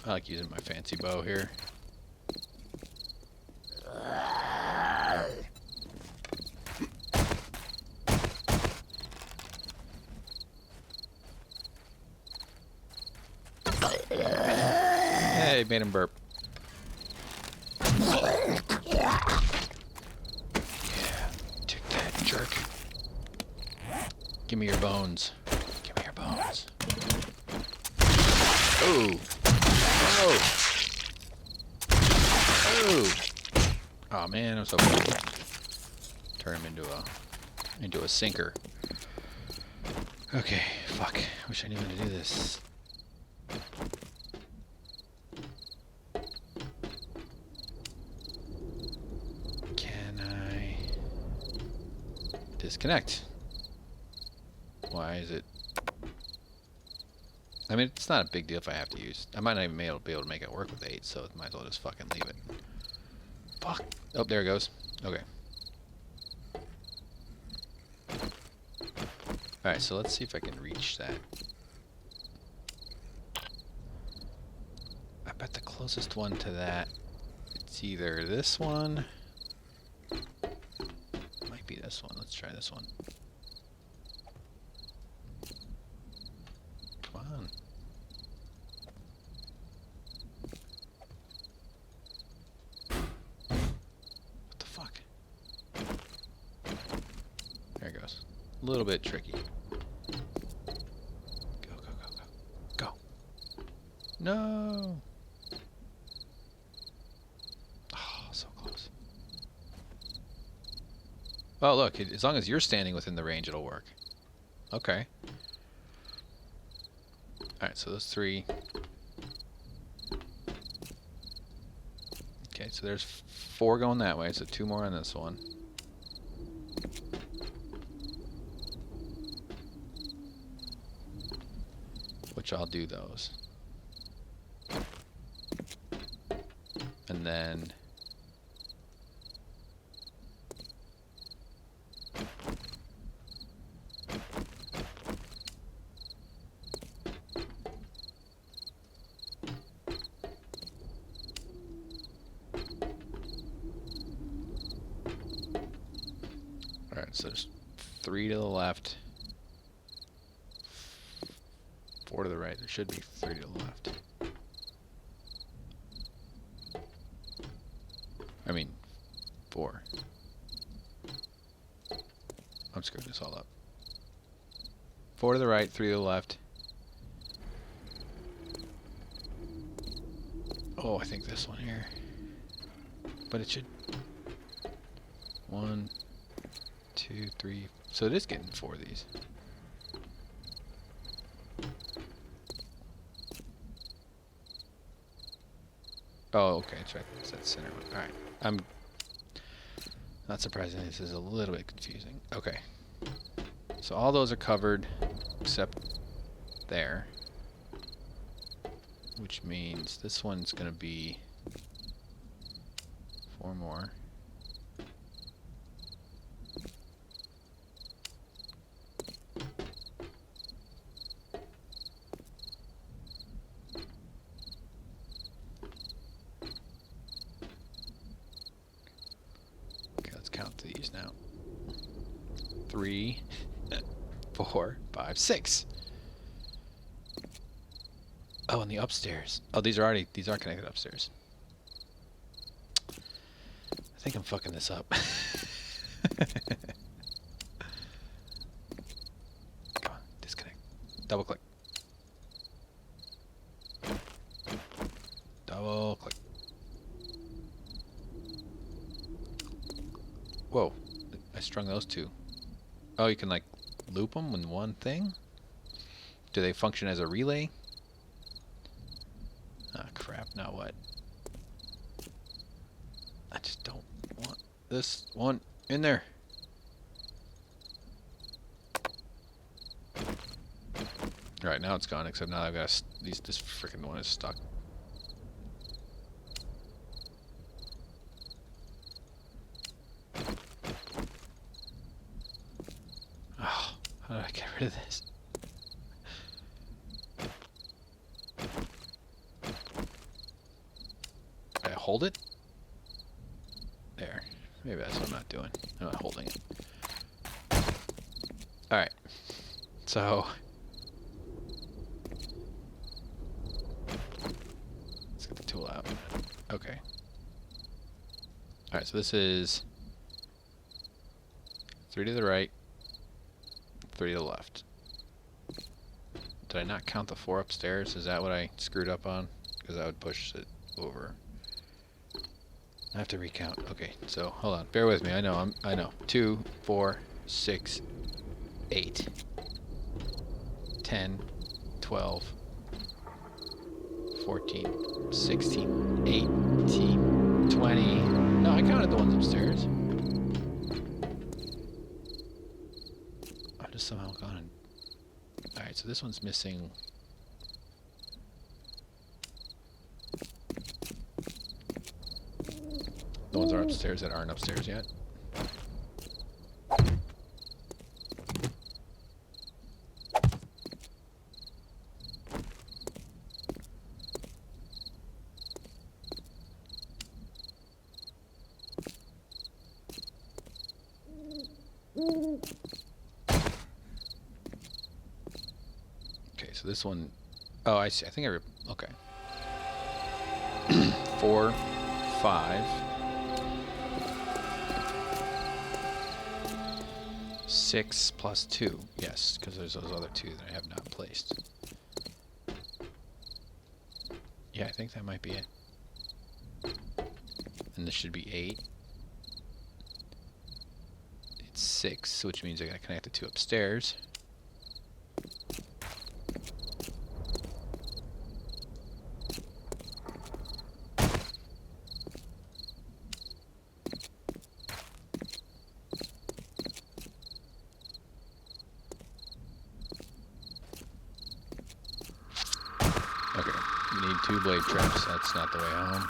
I like using my fancy bow here. Yay, made him burp. Yeah, take that, jerk. Give me your bones. Give me your bones. Oh. Oh. Oh. Oh man, I'm so turn him into a sinker. Okay, fuck. Wish I knew how to do this. Can I disconnect? Why is it? I mean, it's not a big deal if I have to use. I might not even be able to make it work with 8, so might as well just fucking leave it. Fuck. Oh, there it goes. Okay. Alright, so let's see if I can reach that. I bet the closest one to that, it's either this one. Might be this one. Let's try this one. Come on. What the fuck? There it goes. A little bit tricky. Go, go, go, go. Go. No! Oh, so close. Oh, look. As long as you're standing within the range, it'll work. Okay. Alright, so those 3. Okay, so there's 4 going that way, so 2 more on this one. Which I'll do those. And then alright, so there's 3 to the left. 4 to the right. There should be 3 to the left. I mean, 4. I'm screwing this all up. 4 to the right, 3 to the left. Oh, I think this one here. But it should... 1, 2, 3... So it is getting 4 of these. Oh, okay, that's right. It's that center one. Alright. I'm not surprisingly, this is a little bit confusing. Okay. So all those are covered except there. Which means this one's going to be 4 more. These now. 3, 4, 5, 6. Oh, and the upstairs. Oh, these are connected upstairs. I think I'm fucking this up. Come on, disconnect. Double click. Double click. Whoa, I strung those 2. Oh, you can like loop them in one thing? Do they function as a relay? Ah, crap, now what? I just don't want this one in there. Alright, now it's gone, except now I've got this freaking one is stuck. How do I get rid of this? I hold it? There. Maybe that's what I'm not doing. I'm not holding it. Alright. So get the tool out. Okay. Alright, so this is 3 to the right, 3 to the left. Did I not count the 4 upstairs? Is that what I screwed up on? Because that would push it over. I have to recount. Okay, so hold on. Bear with me. I know. I know. 2, 4, 6, 8, 10, 12, 14, 16, 18, 20. No, I counted the ones upstairs. I just somehow gone and... Alright, so this one's missing... The ones are upstairs that aren't upstairs yet. Okay, so this one... Oh, I see. I think I... Okay. 4, 5... 6 plus 2. Yes, because there's those other 2 that I have not placed. Yeah, I think that might be it. And this should be 8. It's 6, which means I gotta connect the 2 upstairs. Okay, we need 2 blade traps. That's not the way home.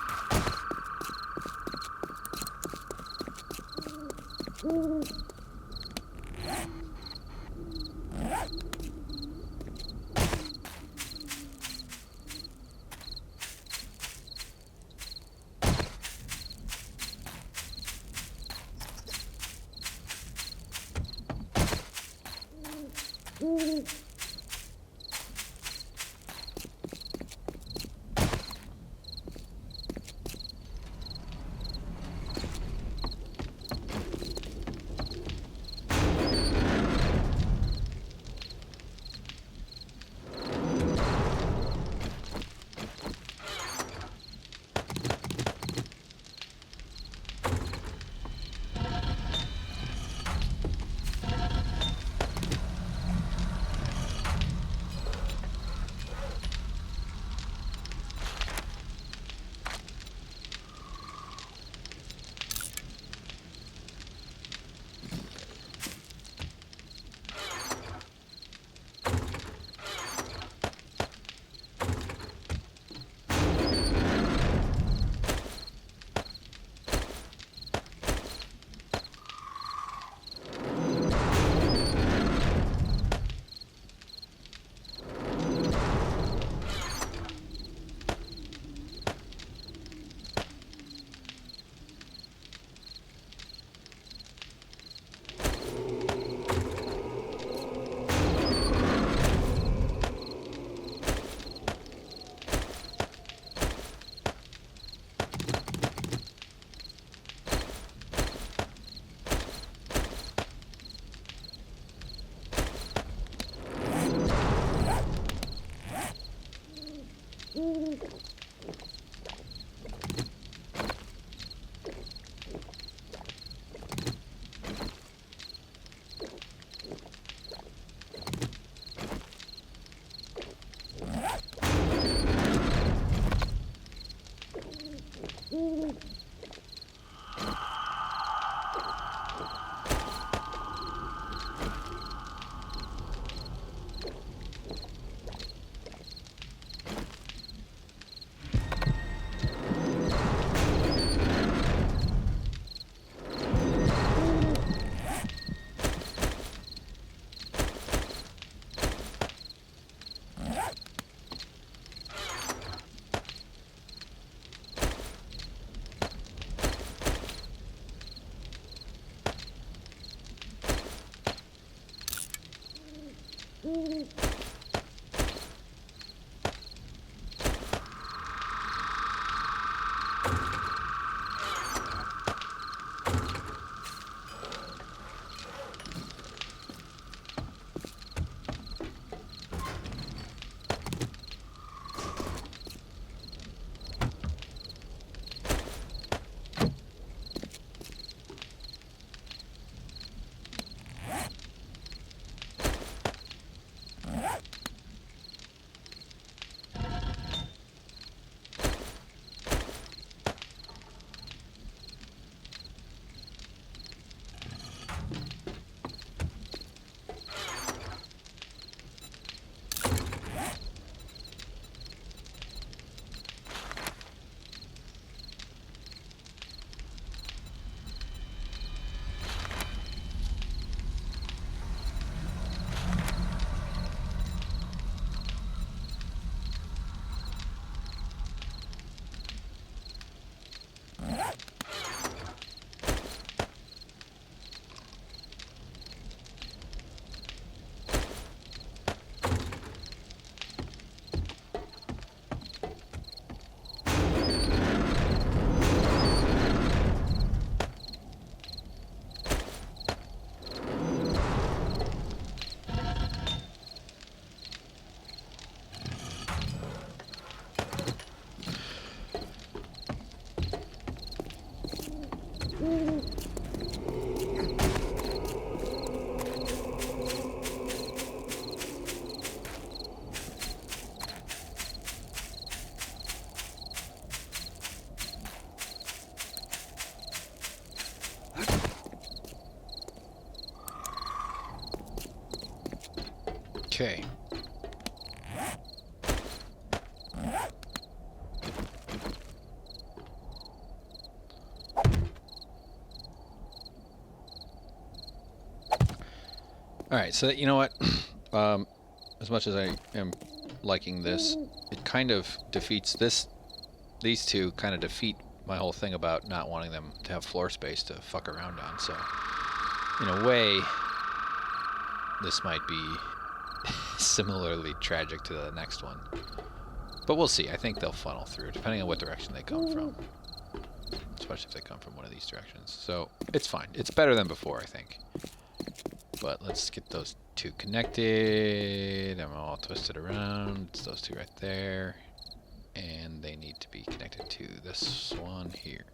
Okay. All right, so you know what? As much as I am liking this, it kind of defeats this. These two kind of defeat my whole thing about not wanting them to have floor space to fuck around on. So, in a way, this might be similarly tragic to the next one. But we'll see. I think they'll funnel through, depending on what direction they come from. Especially if they come from one of these directions. So, it's fine. It's better than before, I think. But let's get those two connected. I'm all twisted around. It's those two right there. And they need to be connected to this one here.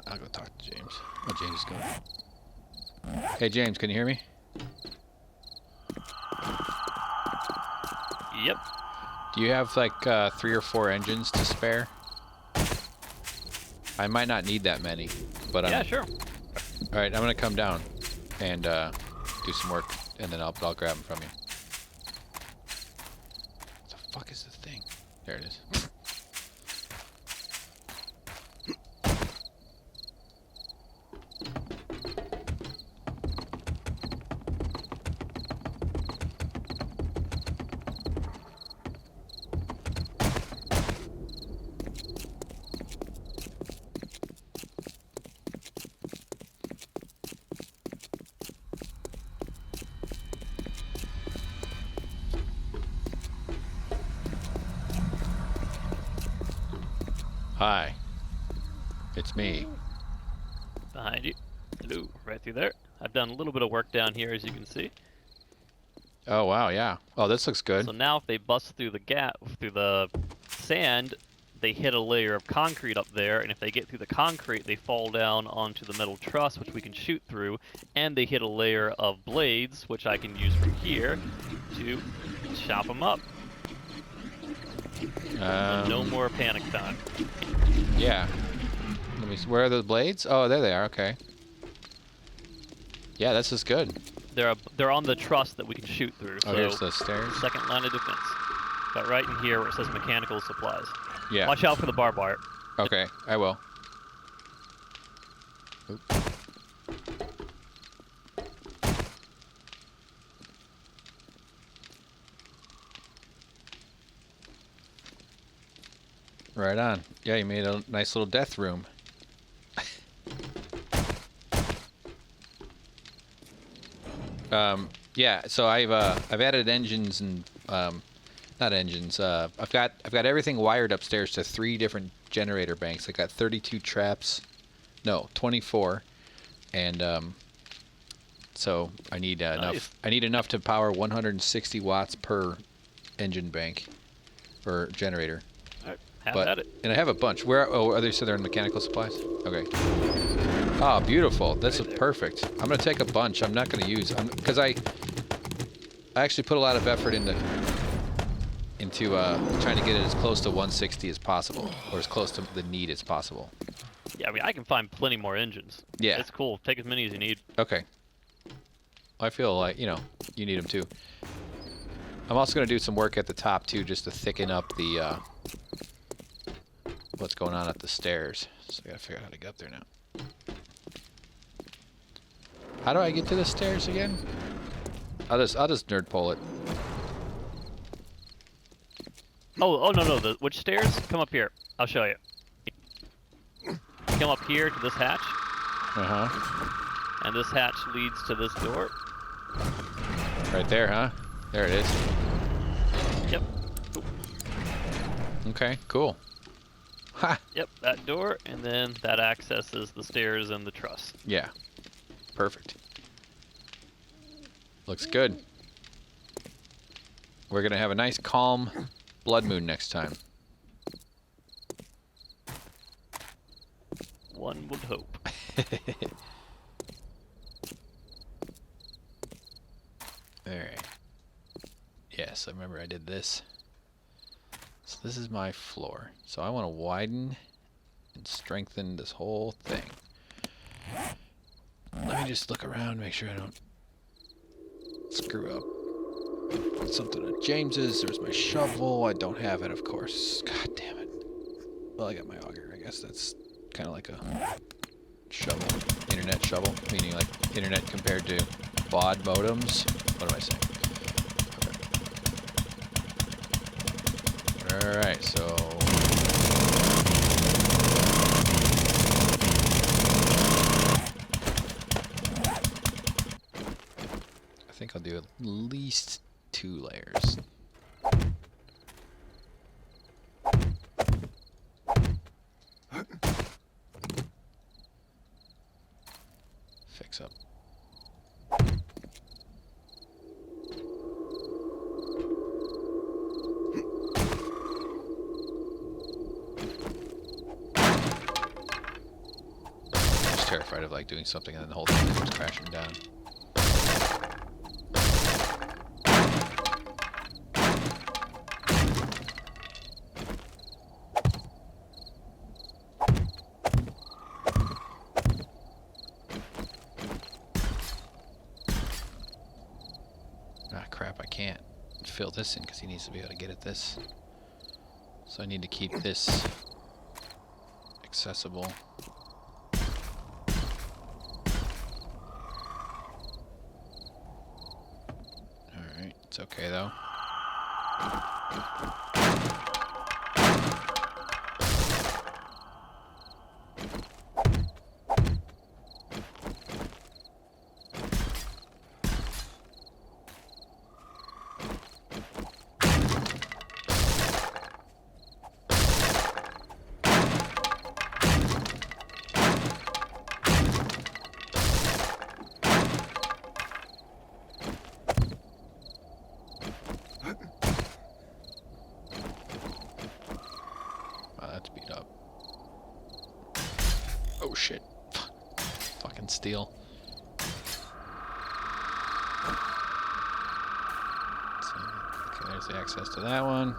I'll go talk to James. Oh, James is going. Hey, James, can you hear me? Yep. Do you have like 3 or 4 engines to spare? I might not need that many, but yeah, sure. All right, I'm gonna come down and do some work, and then I'll grab them from you. What the fuck is this thing? There it is. Hi. It's me. Behind you. Hello, right through there. I've done a little bit of work down here, as you can see. Oh, wow, yeah. Oh, this looks good. So now if they bust through the gap, through the sand, they hit a layer of concrete up there, and if they get through the concrete, they fall down onto the metal truss, which we can shoot through, and they hit a layer of blades, which I can use from here to chop them up. So no more panic time. Yeah. Let me see. Where are the blades? Oh, there they are. Okay. Yeah, this is good. They're on the truss that we can shoot through. Oh, so here's the stairs. second line of defense. But right in here where it says mechanical supplies. Yeah. Watch out for the barbed wire. Okay, I will. Oop. Right on. Yeah, you made a nice little death room. Yeah, so I've added engines and not engines. I've got everything wired upstairs to 3 different generator banks. I got 32 traps, no, 24, and so I need enough. I need enough to power 160 watts per engine bank or generator. Have at it. And I have a bunch. Where? Oh, are they? So they're in mechanical supplies. Okay. Oh, beautiful. This is perfect. I'm gonna take a bunch. I'm not gonna use because I actually put a lot of effort into trying to get it as close to 160 as possible, or as close to the need as possible. Yeah, I mean, I can find plenty more engines. Yeah. It's cool. Take as many as you need. Okay. I feel like, you need them too. I'm also going to do some work at the top too, just to thicken up the, what's going on at the stairs. So I got to figure out how to get up there now. How do I get to the stairs again? I'll just nerd pole it. Oh no. Which stairs? Come up here. I'll show you. Come up here to this hatch. And this hatch leads to this door. Right there, huh? There it is. Yep. Okay, cool. Ha! Yep, that door, and then that accesses the stairs and the truss. Yeah. Perfect. Looks good. We're gonna have a nice calm blood moon next time. One would hope. Alright. Yes, I remember I did this. So this is my floor. So I want to widen and strengthen this whole thing. Let me just look around, make sure I don't screw up. Put something at James's. There's my shovel. I don't have it, of course. God damn it. Well, I got my auger. I guess that's kind of like a shovel. Internet shovel. Meaning like internet compared to baud modems. What am I saying? Okay. Alright, so... I think I'll do at least 2 layers. Fix up. I'm just terrified of like doing something and then the whole thing comes crashing down. Fill this in because he needs to be able to get at this. So I need to keep this accessible. Alright, it's okay though. Oh shit. Fucking steel. Okay, there's the access to that one.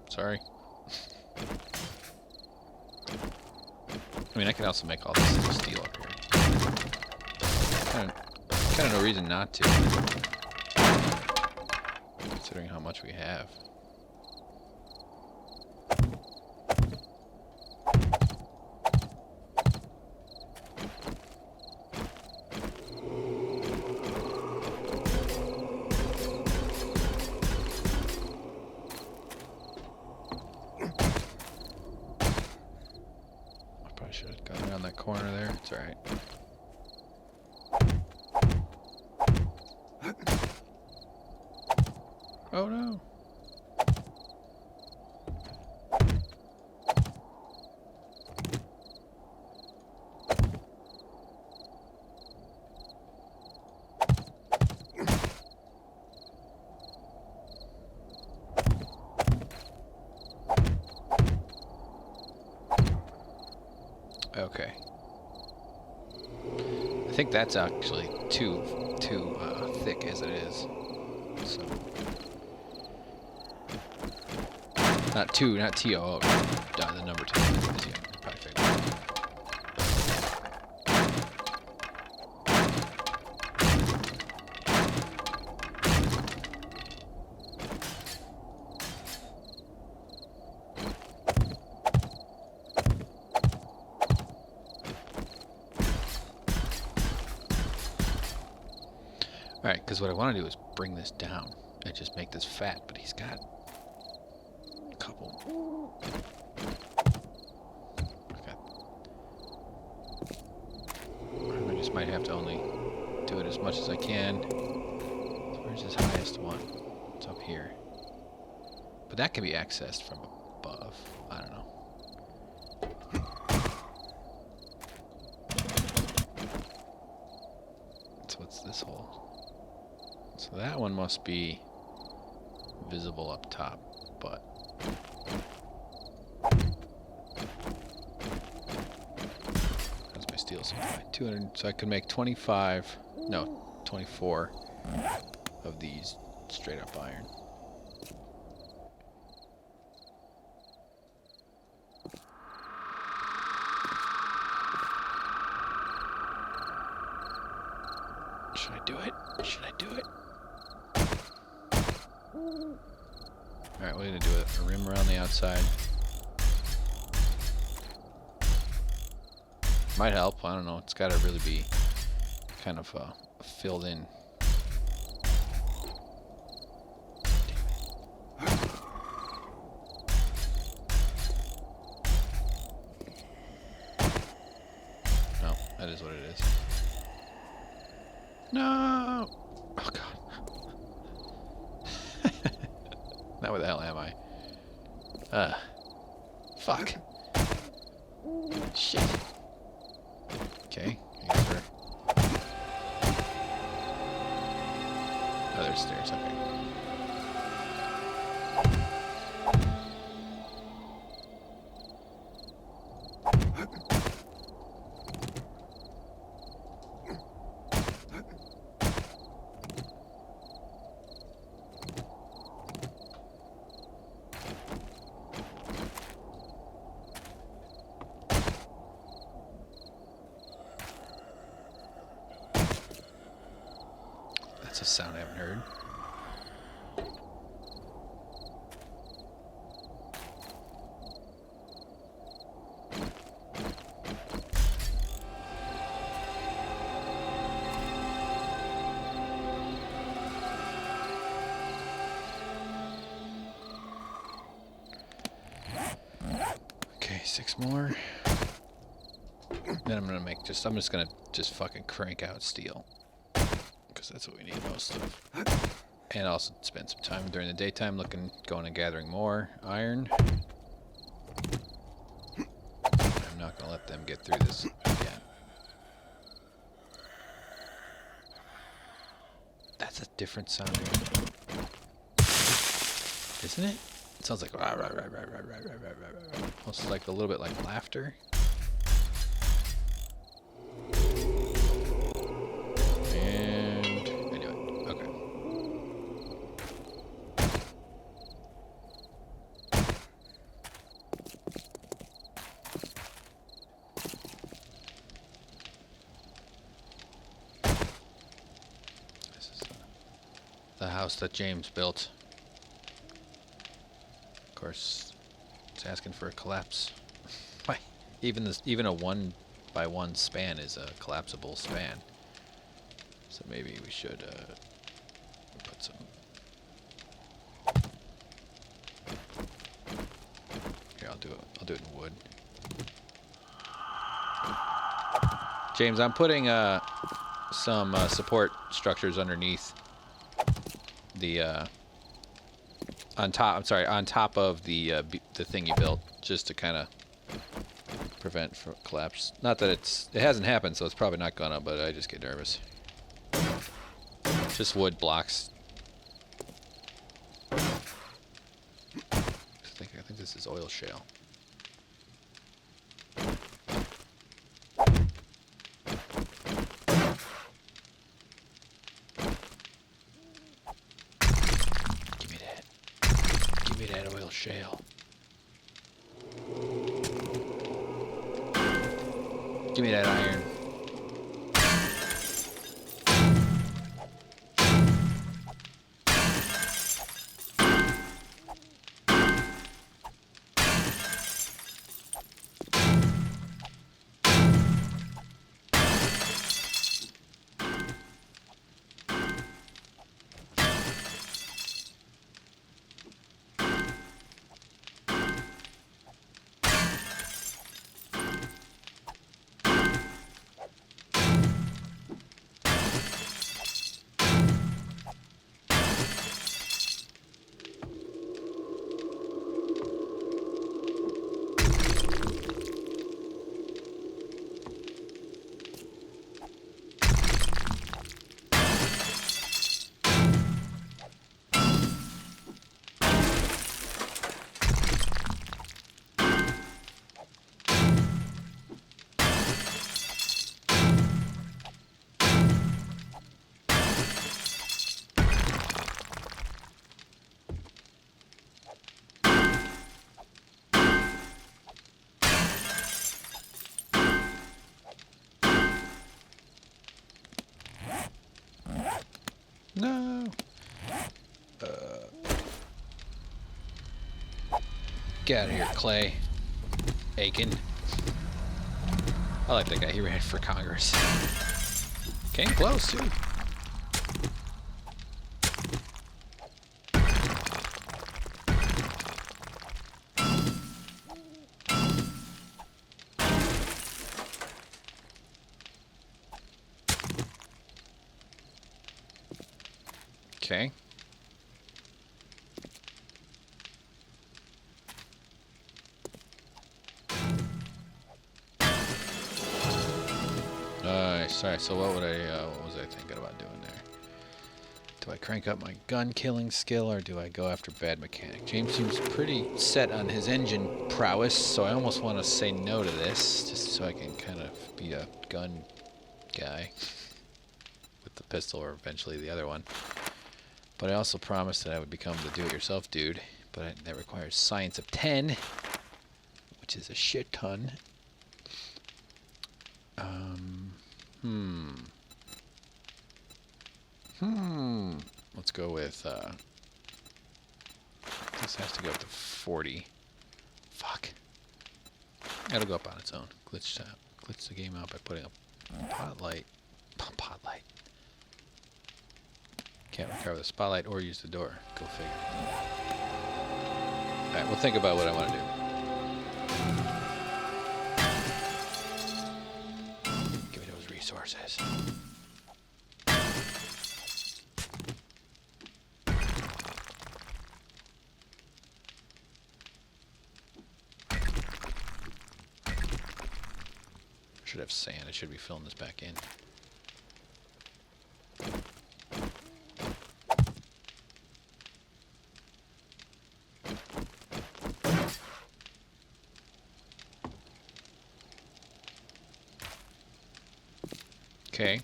Sorry. I mean, I can also make all this steel up here. Kind of no reason not to. considering how much we have. I probably should have gone around that corner there. It's alright. Oh no. Okay. I think that's actually too thick as it is. So not TOO, the number 2. As you probably figured. Alright, because what I want to do is bring this down and just make this fat, but he's got a couple. Okay. I just might have to only do it as much as I can. So where's his highest one? It's up here. But that can be accessed from above. I don't know. So what's this hole? So that one must be visible up top, but that's my steel supply. 200, so I could make 24 of these straight up iron. Should I do it? Should I do it? Alright, we're gonna do a rim around the outside. Might help, I don't know. It's gotta really be kind of filled in. No, that is what it is. No! Oh god. Now where the hell am I? Fuck. Shit. Okay, I guess we're... Oh, there's stairs, okay. That's a sound I haven't heard. Okay, 6 more. Then I'm gonna make I'm just gonna fucking crank out steel. Because that's what we need most of. And also spend some time during the daytime going and gathering more iron. I'm not gonna let them get through this again. That's a different sounding, isn't it? It sounds like rah, rah, rah, rah, rah, rah, rah, rah, rah, rah. Almost like a little bit like laughter. The house that James built. course, it's asking for a collapse. Why? Even a 1x1 span is a collapsible span. So maybe we should put some. Here, I'll do it in wood. James, I'm putting some support structures underneath the on top of the thing you built, just to kind of prevent collapse. Not that it hasn't happened, so it's probably not gonna, but I just get nervous. Just wood blocks. I think this is oil shale. Give me that oil shale. Give me that iron. No. Get out of here, Clay. Aiken. I like that guy. He ran for Congress. Came close, too. Okay. Sorry. So what was I thinking about doing there? Do I crank up my gun killing skill, or do I go after bad mechanic? James seems pretty set on his engine prowess, so I almost want to say no to this, just so I can kind of be a gun guy with the pistol, or eventually the other one. But I also promised that I would become the do-it-yourself dude, but that requires science of 10, which is a shit ton. Let's go with, this has to go up to 40. Fuck. That'll go up on its own. Glitch the game out by putting a spotlight. Can't recover the spotlight or use the door. Go figure. Alright, we'll think about what I want to do. Give me those resources. I should have sand. I should be filling this back in. Okay.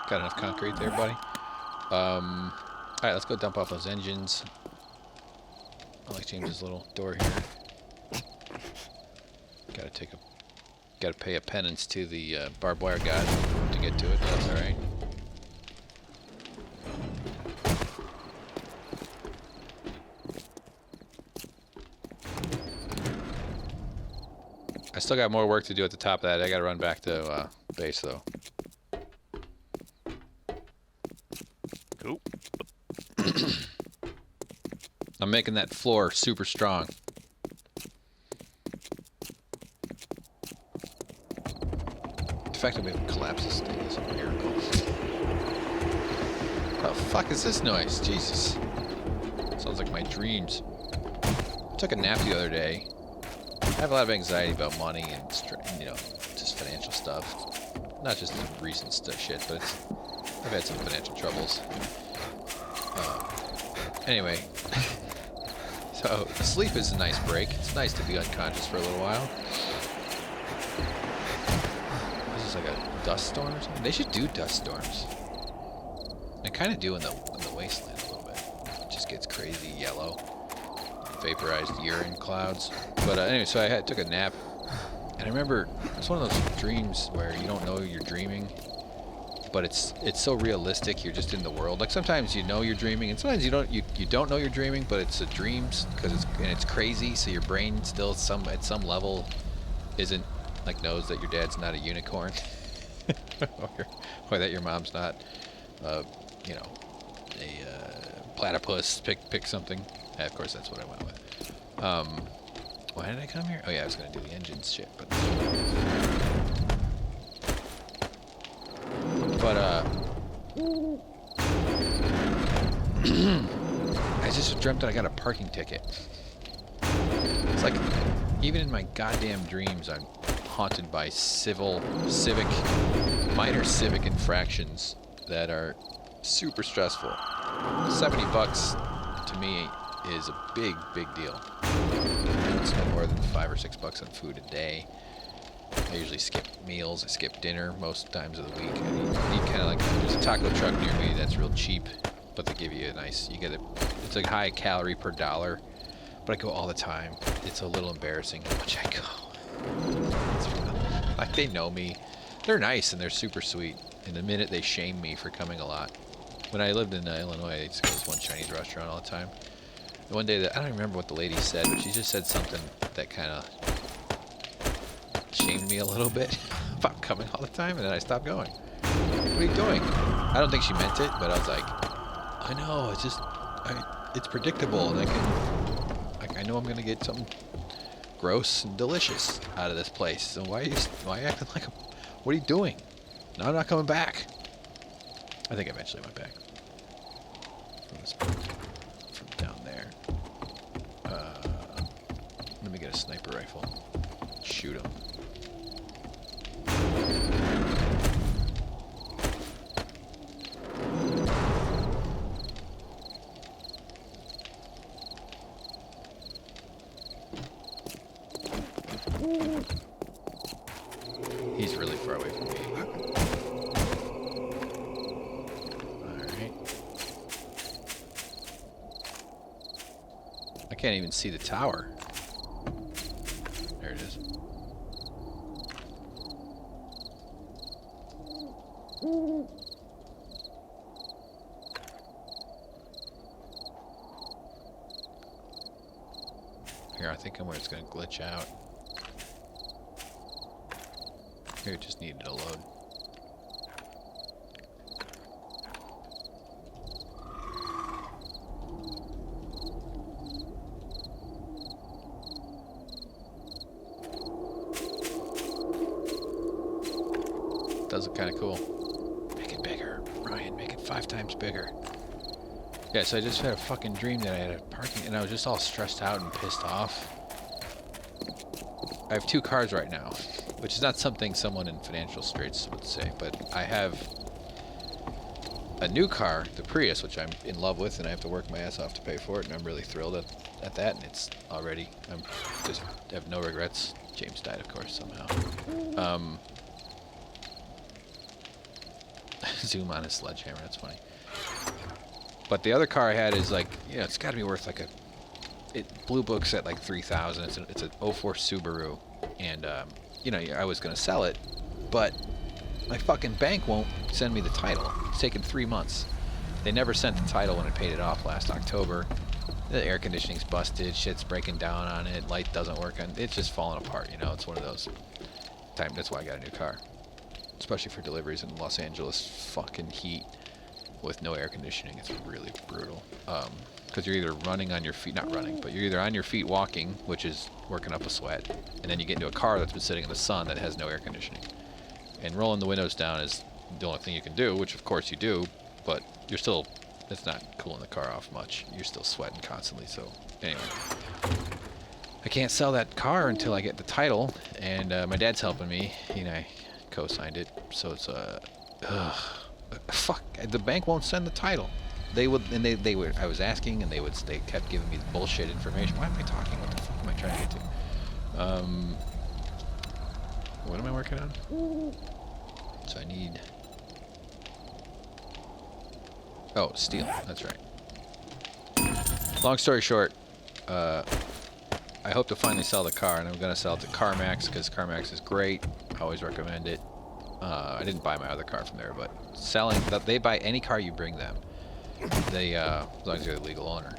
Got enough concrete there, buddy. Alright, let's go dump off those engines. I like James's little door here. Gotta pay a penance to the barbed wire god to get to it. That's alright. still got more work to do at the top of that. I gotta run back to base though. Cool. I'm making that floor super strong. The fact that we haven't collapsed this thing is a miracle. What the fuck is this noise? Jesus. Sounds like my dreams. I took a nap the other day. I have a lot of anxiety about money and, you know, just financial stuff. Not just the recent shit, but I've had some financial troubles. Anyway, so sleep is a nice break. It's nice to be unconscious for a little while. This is like a dust storm or something. They should do dust storms. They kind of do in the wasteland a little bit. It just gets crazy yellow, vaporized urine clouds. But anyway, so I took a nap, and I remember it's one of those dreams where you don't know you're dreaming, but it's so realistic. You're just in the world. Like sometimes you know you're dreaming, and sometimes you don't know you're dreaming, but it's a dreams because it's crazy. So your brain still at some level isn't like knows that your dad's not a unicorn, or that your mom's not, you know, a platypus. Pick something. Yeah, of course, that's what I went with. Why did I come here? Oh yeah, I was gonna do the engines shit, but I just dreamt that I got a parking ticket. It's like, even in my goddamn dreams, I'm haunted by minor civic infractions that are super stressful. $70 to me is a big deal. I don't spend more than $5 or $6 on food a day. I usually skip meals. I skip dinner most times of the week. I eat kind of like, there's a taco truck near me that's real cheap, but they give you a nice, it's like high calorie per dollar, but I go all the time. It's a little embarrassing how much I go. Like, they know me. They're nice and they're super sweet. And the minute they shame me for coming a lot. When I lived in Illinois, I used to go to this one Chinese restaurant all the time. And one day, I don't remember what the lady said, but she just said something that kind of shamed me a little bit about coming all the time, and then I stopped going. What are you doing? I don't think she meant it, but I was like, I know, it's just, it's predictable, and I know I'm gonna get something gross and delicious out of this place. So why are you acting like what are you doing? No, I'm not coming back. I think I eventually went back. From down there. Let me get a sniper rifle. Shoot him. He's really far away from me. Alright. I can't even see the tower. There it is. Here, I think I'm where it's going to glitch out. Here, it just needed a load. Does look kind of cool. Make it bigger, Ryan. Make it 5 times bigger. Yeah, so I just had a fucking dream that I had a parking, and I was just all stressed out and pissed off. I have 2 cars right now, which is not something someone in financial straits would say, but I have a new car, the Prius, which I'm in love with, and I have to work my ass off to pay for it, and I'm really thrilled at that, and it's already, I'm just have no regrets. James died, of course, somehow. Zoom on a sledgehammer, that's funny. But the other car I had is like, yeah, it's got to be worth like Blue Book's at like 3,000. It's a 04 Subaru, and you know, I was gonna sell it, but my fucking bank won't send me the title. It's taken 3 months. They never sent the title when I paid it off last October. The air conditioning's busted, shit's breaking down on it, light doesn't work, and it's just falling apart, you know. It's one of those time. That's why I got a new car, especially for deliveries in Los Angeles fucking heat with no air conditioning. It's really brutal, because you're either running on your feet, not running, but you're either on your feet walking, which is working up a sweat, and then you get into a car that's been sitting in the sun that has no air conditioning, and rolling the windows down is the only thing you can do, which of course you do, but you're still, it's not cooling the car off much. You're still sweating constantly. So anyway, I can't sell that car until I get the title, and my dad's helping me. He and I co-signed it, so it's fuck. The bank won't send the title. They would, and they would. I was asking, and they kept giving me bullshit information. Why am I talking? What the fuck am I trying to get to? What am I working on? So I need. Oh, steel. That's right. Long story short, I hope to finally sell the car, and I'm going to sell it to CarMax because CarMax is great. I always recommend it. I didn't buy my other car from there, but selling, they buy any car you bring them. They, as long as you're the legal owner,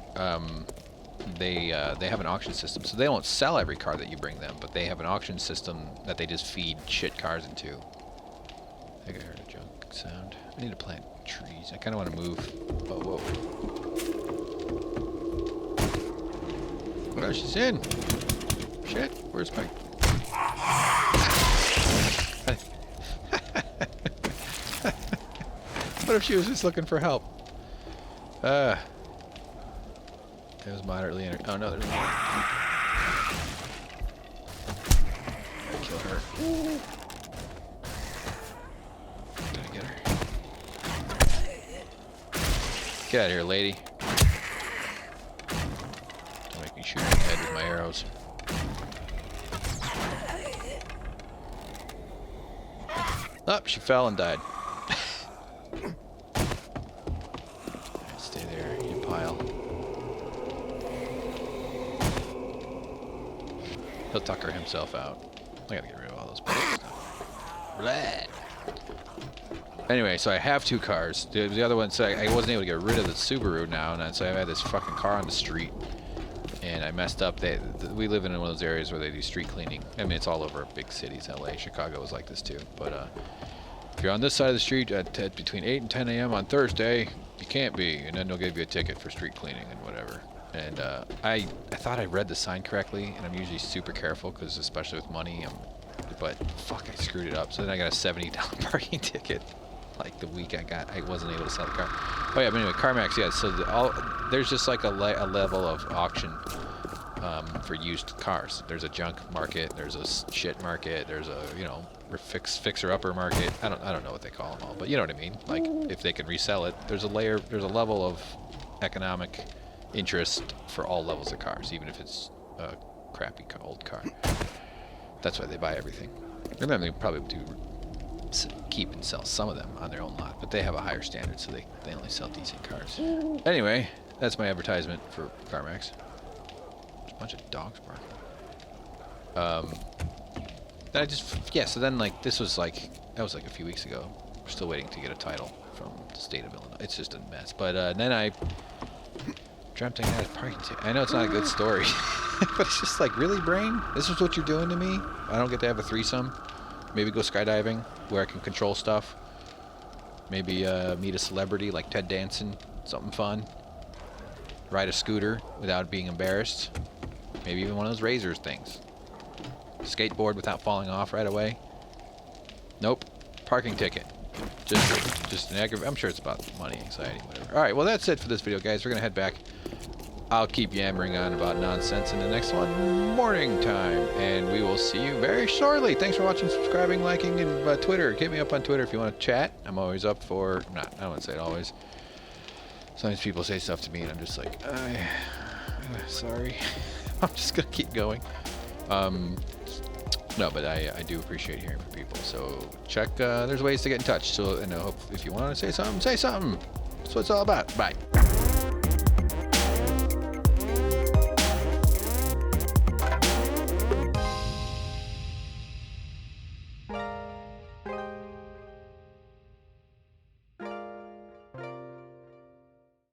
they have an auction system, so they don't sell every car that you bring them, but they have an auction system that they just feed shit cars into. I think I heard a junk sound. I need to plant trees. I kind of want to move. Oh, whoa. What else? She's in. Shit. Where's my... What if she was just looking for help? It was moderately... Oh, no, there's more. Gotta kill her. Did I get her? Get out of here, lady. Don't make me shoot her in the head with my arrows. Oh, she fell and died. Stay there, you pile. He'll tucker himself out. I gotta get rid of all those bullets now. Anyway, so I have two cars. The other one, so I wasn't able to get rid of the Subaru now, and so I had this fucking car on the street, and I messed up. We live in one of those areas where they do street cleaning. I mean, it's all over big cities. LA, Chicago was like this too. But if you're on this side of the street at between 8 and 10 a.m. on Thursday, you can't be, and then they'll give you a ticket for street cleaning and whatever. And I thought I read the sign correctly, and I'm usually super careful because especially with money, but fuck, I screwed it up. So then I got a $70 parking ticket. Like the week I wasn't able to sell the car. Oh yeah, but anyway, CarMax, yeah. So there's just like a level of auction for used cars. There's a junk market. There's a shit market. There's a fixer-upper market. I don't know what they call them all, but you know what I mean. Like if they can resell it, there's a level of economic interest for all levels of cars, even if it's a crappy old car. That's why they buy everything. And then they probably do keep and sell some of them on their own lot, but they have a higher standard, so they only sell decent cars. Anyway, that's my advertisement for CarMax. There's a bunch of dogs barking. Then so then like that was like a few weeks ago. We're still waiting to get a title from the state of Illinois. It's just a mess. But then I dreamt I got a parking ticket. I know it's not a good story, but it's just like, really, brain? This is what you're doing to me? I don't get to have a threesome? Maybe go skydiving where I can control stuff. Maybe meet a celebrity like Ted Danson, something fun. Ride a scooter without being embarrassed. Maybe even one of those razors things. Skateboard without falling off right away. Nope. Parking ticket. Just an aggravating. I'm sure it's about money, anxiety, whatever. All right, well that's it for this video, guys. We're gonna head back. I'll keep yammering on about nonsense in the next one, morning time, and we will see you very shortly. Thanks for watching, subscribing, liking, and Twitter. Hit me up on Twitter if you want to chat. I'm always up for, I don't want to say it always. Sometimes people say stuff to me, and I'm just like, sorry. I'm just going to keep going. No, but I do appreciate hearing from people. So check, there's ways to get in touch. So, and I hope if you want to say something, say something. That's what it's all about. Bye.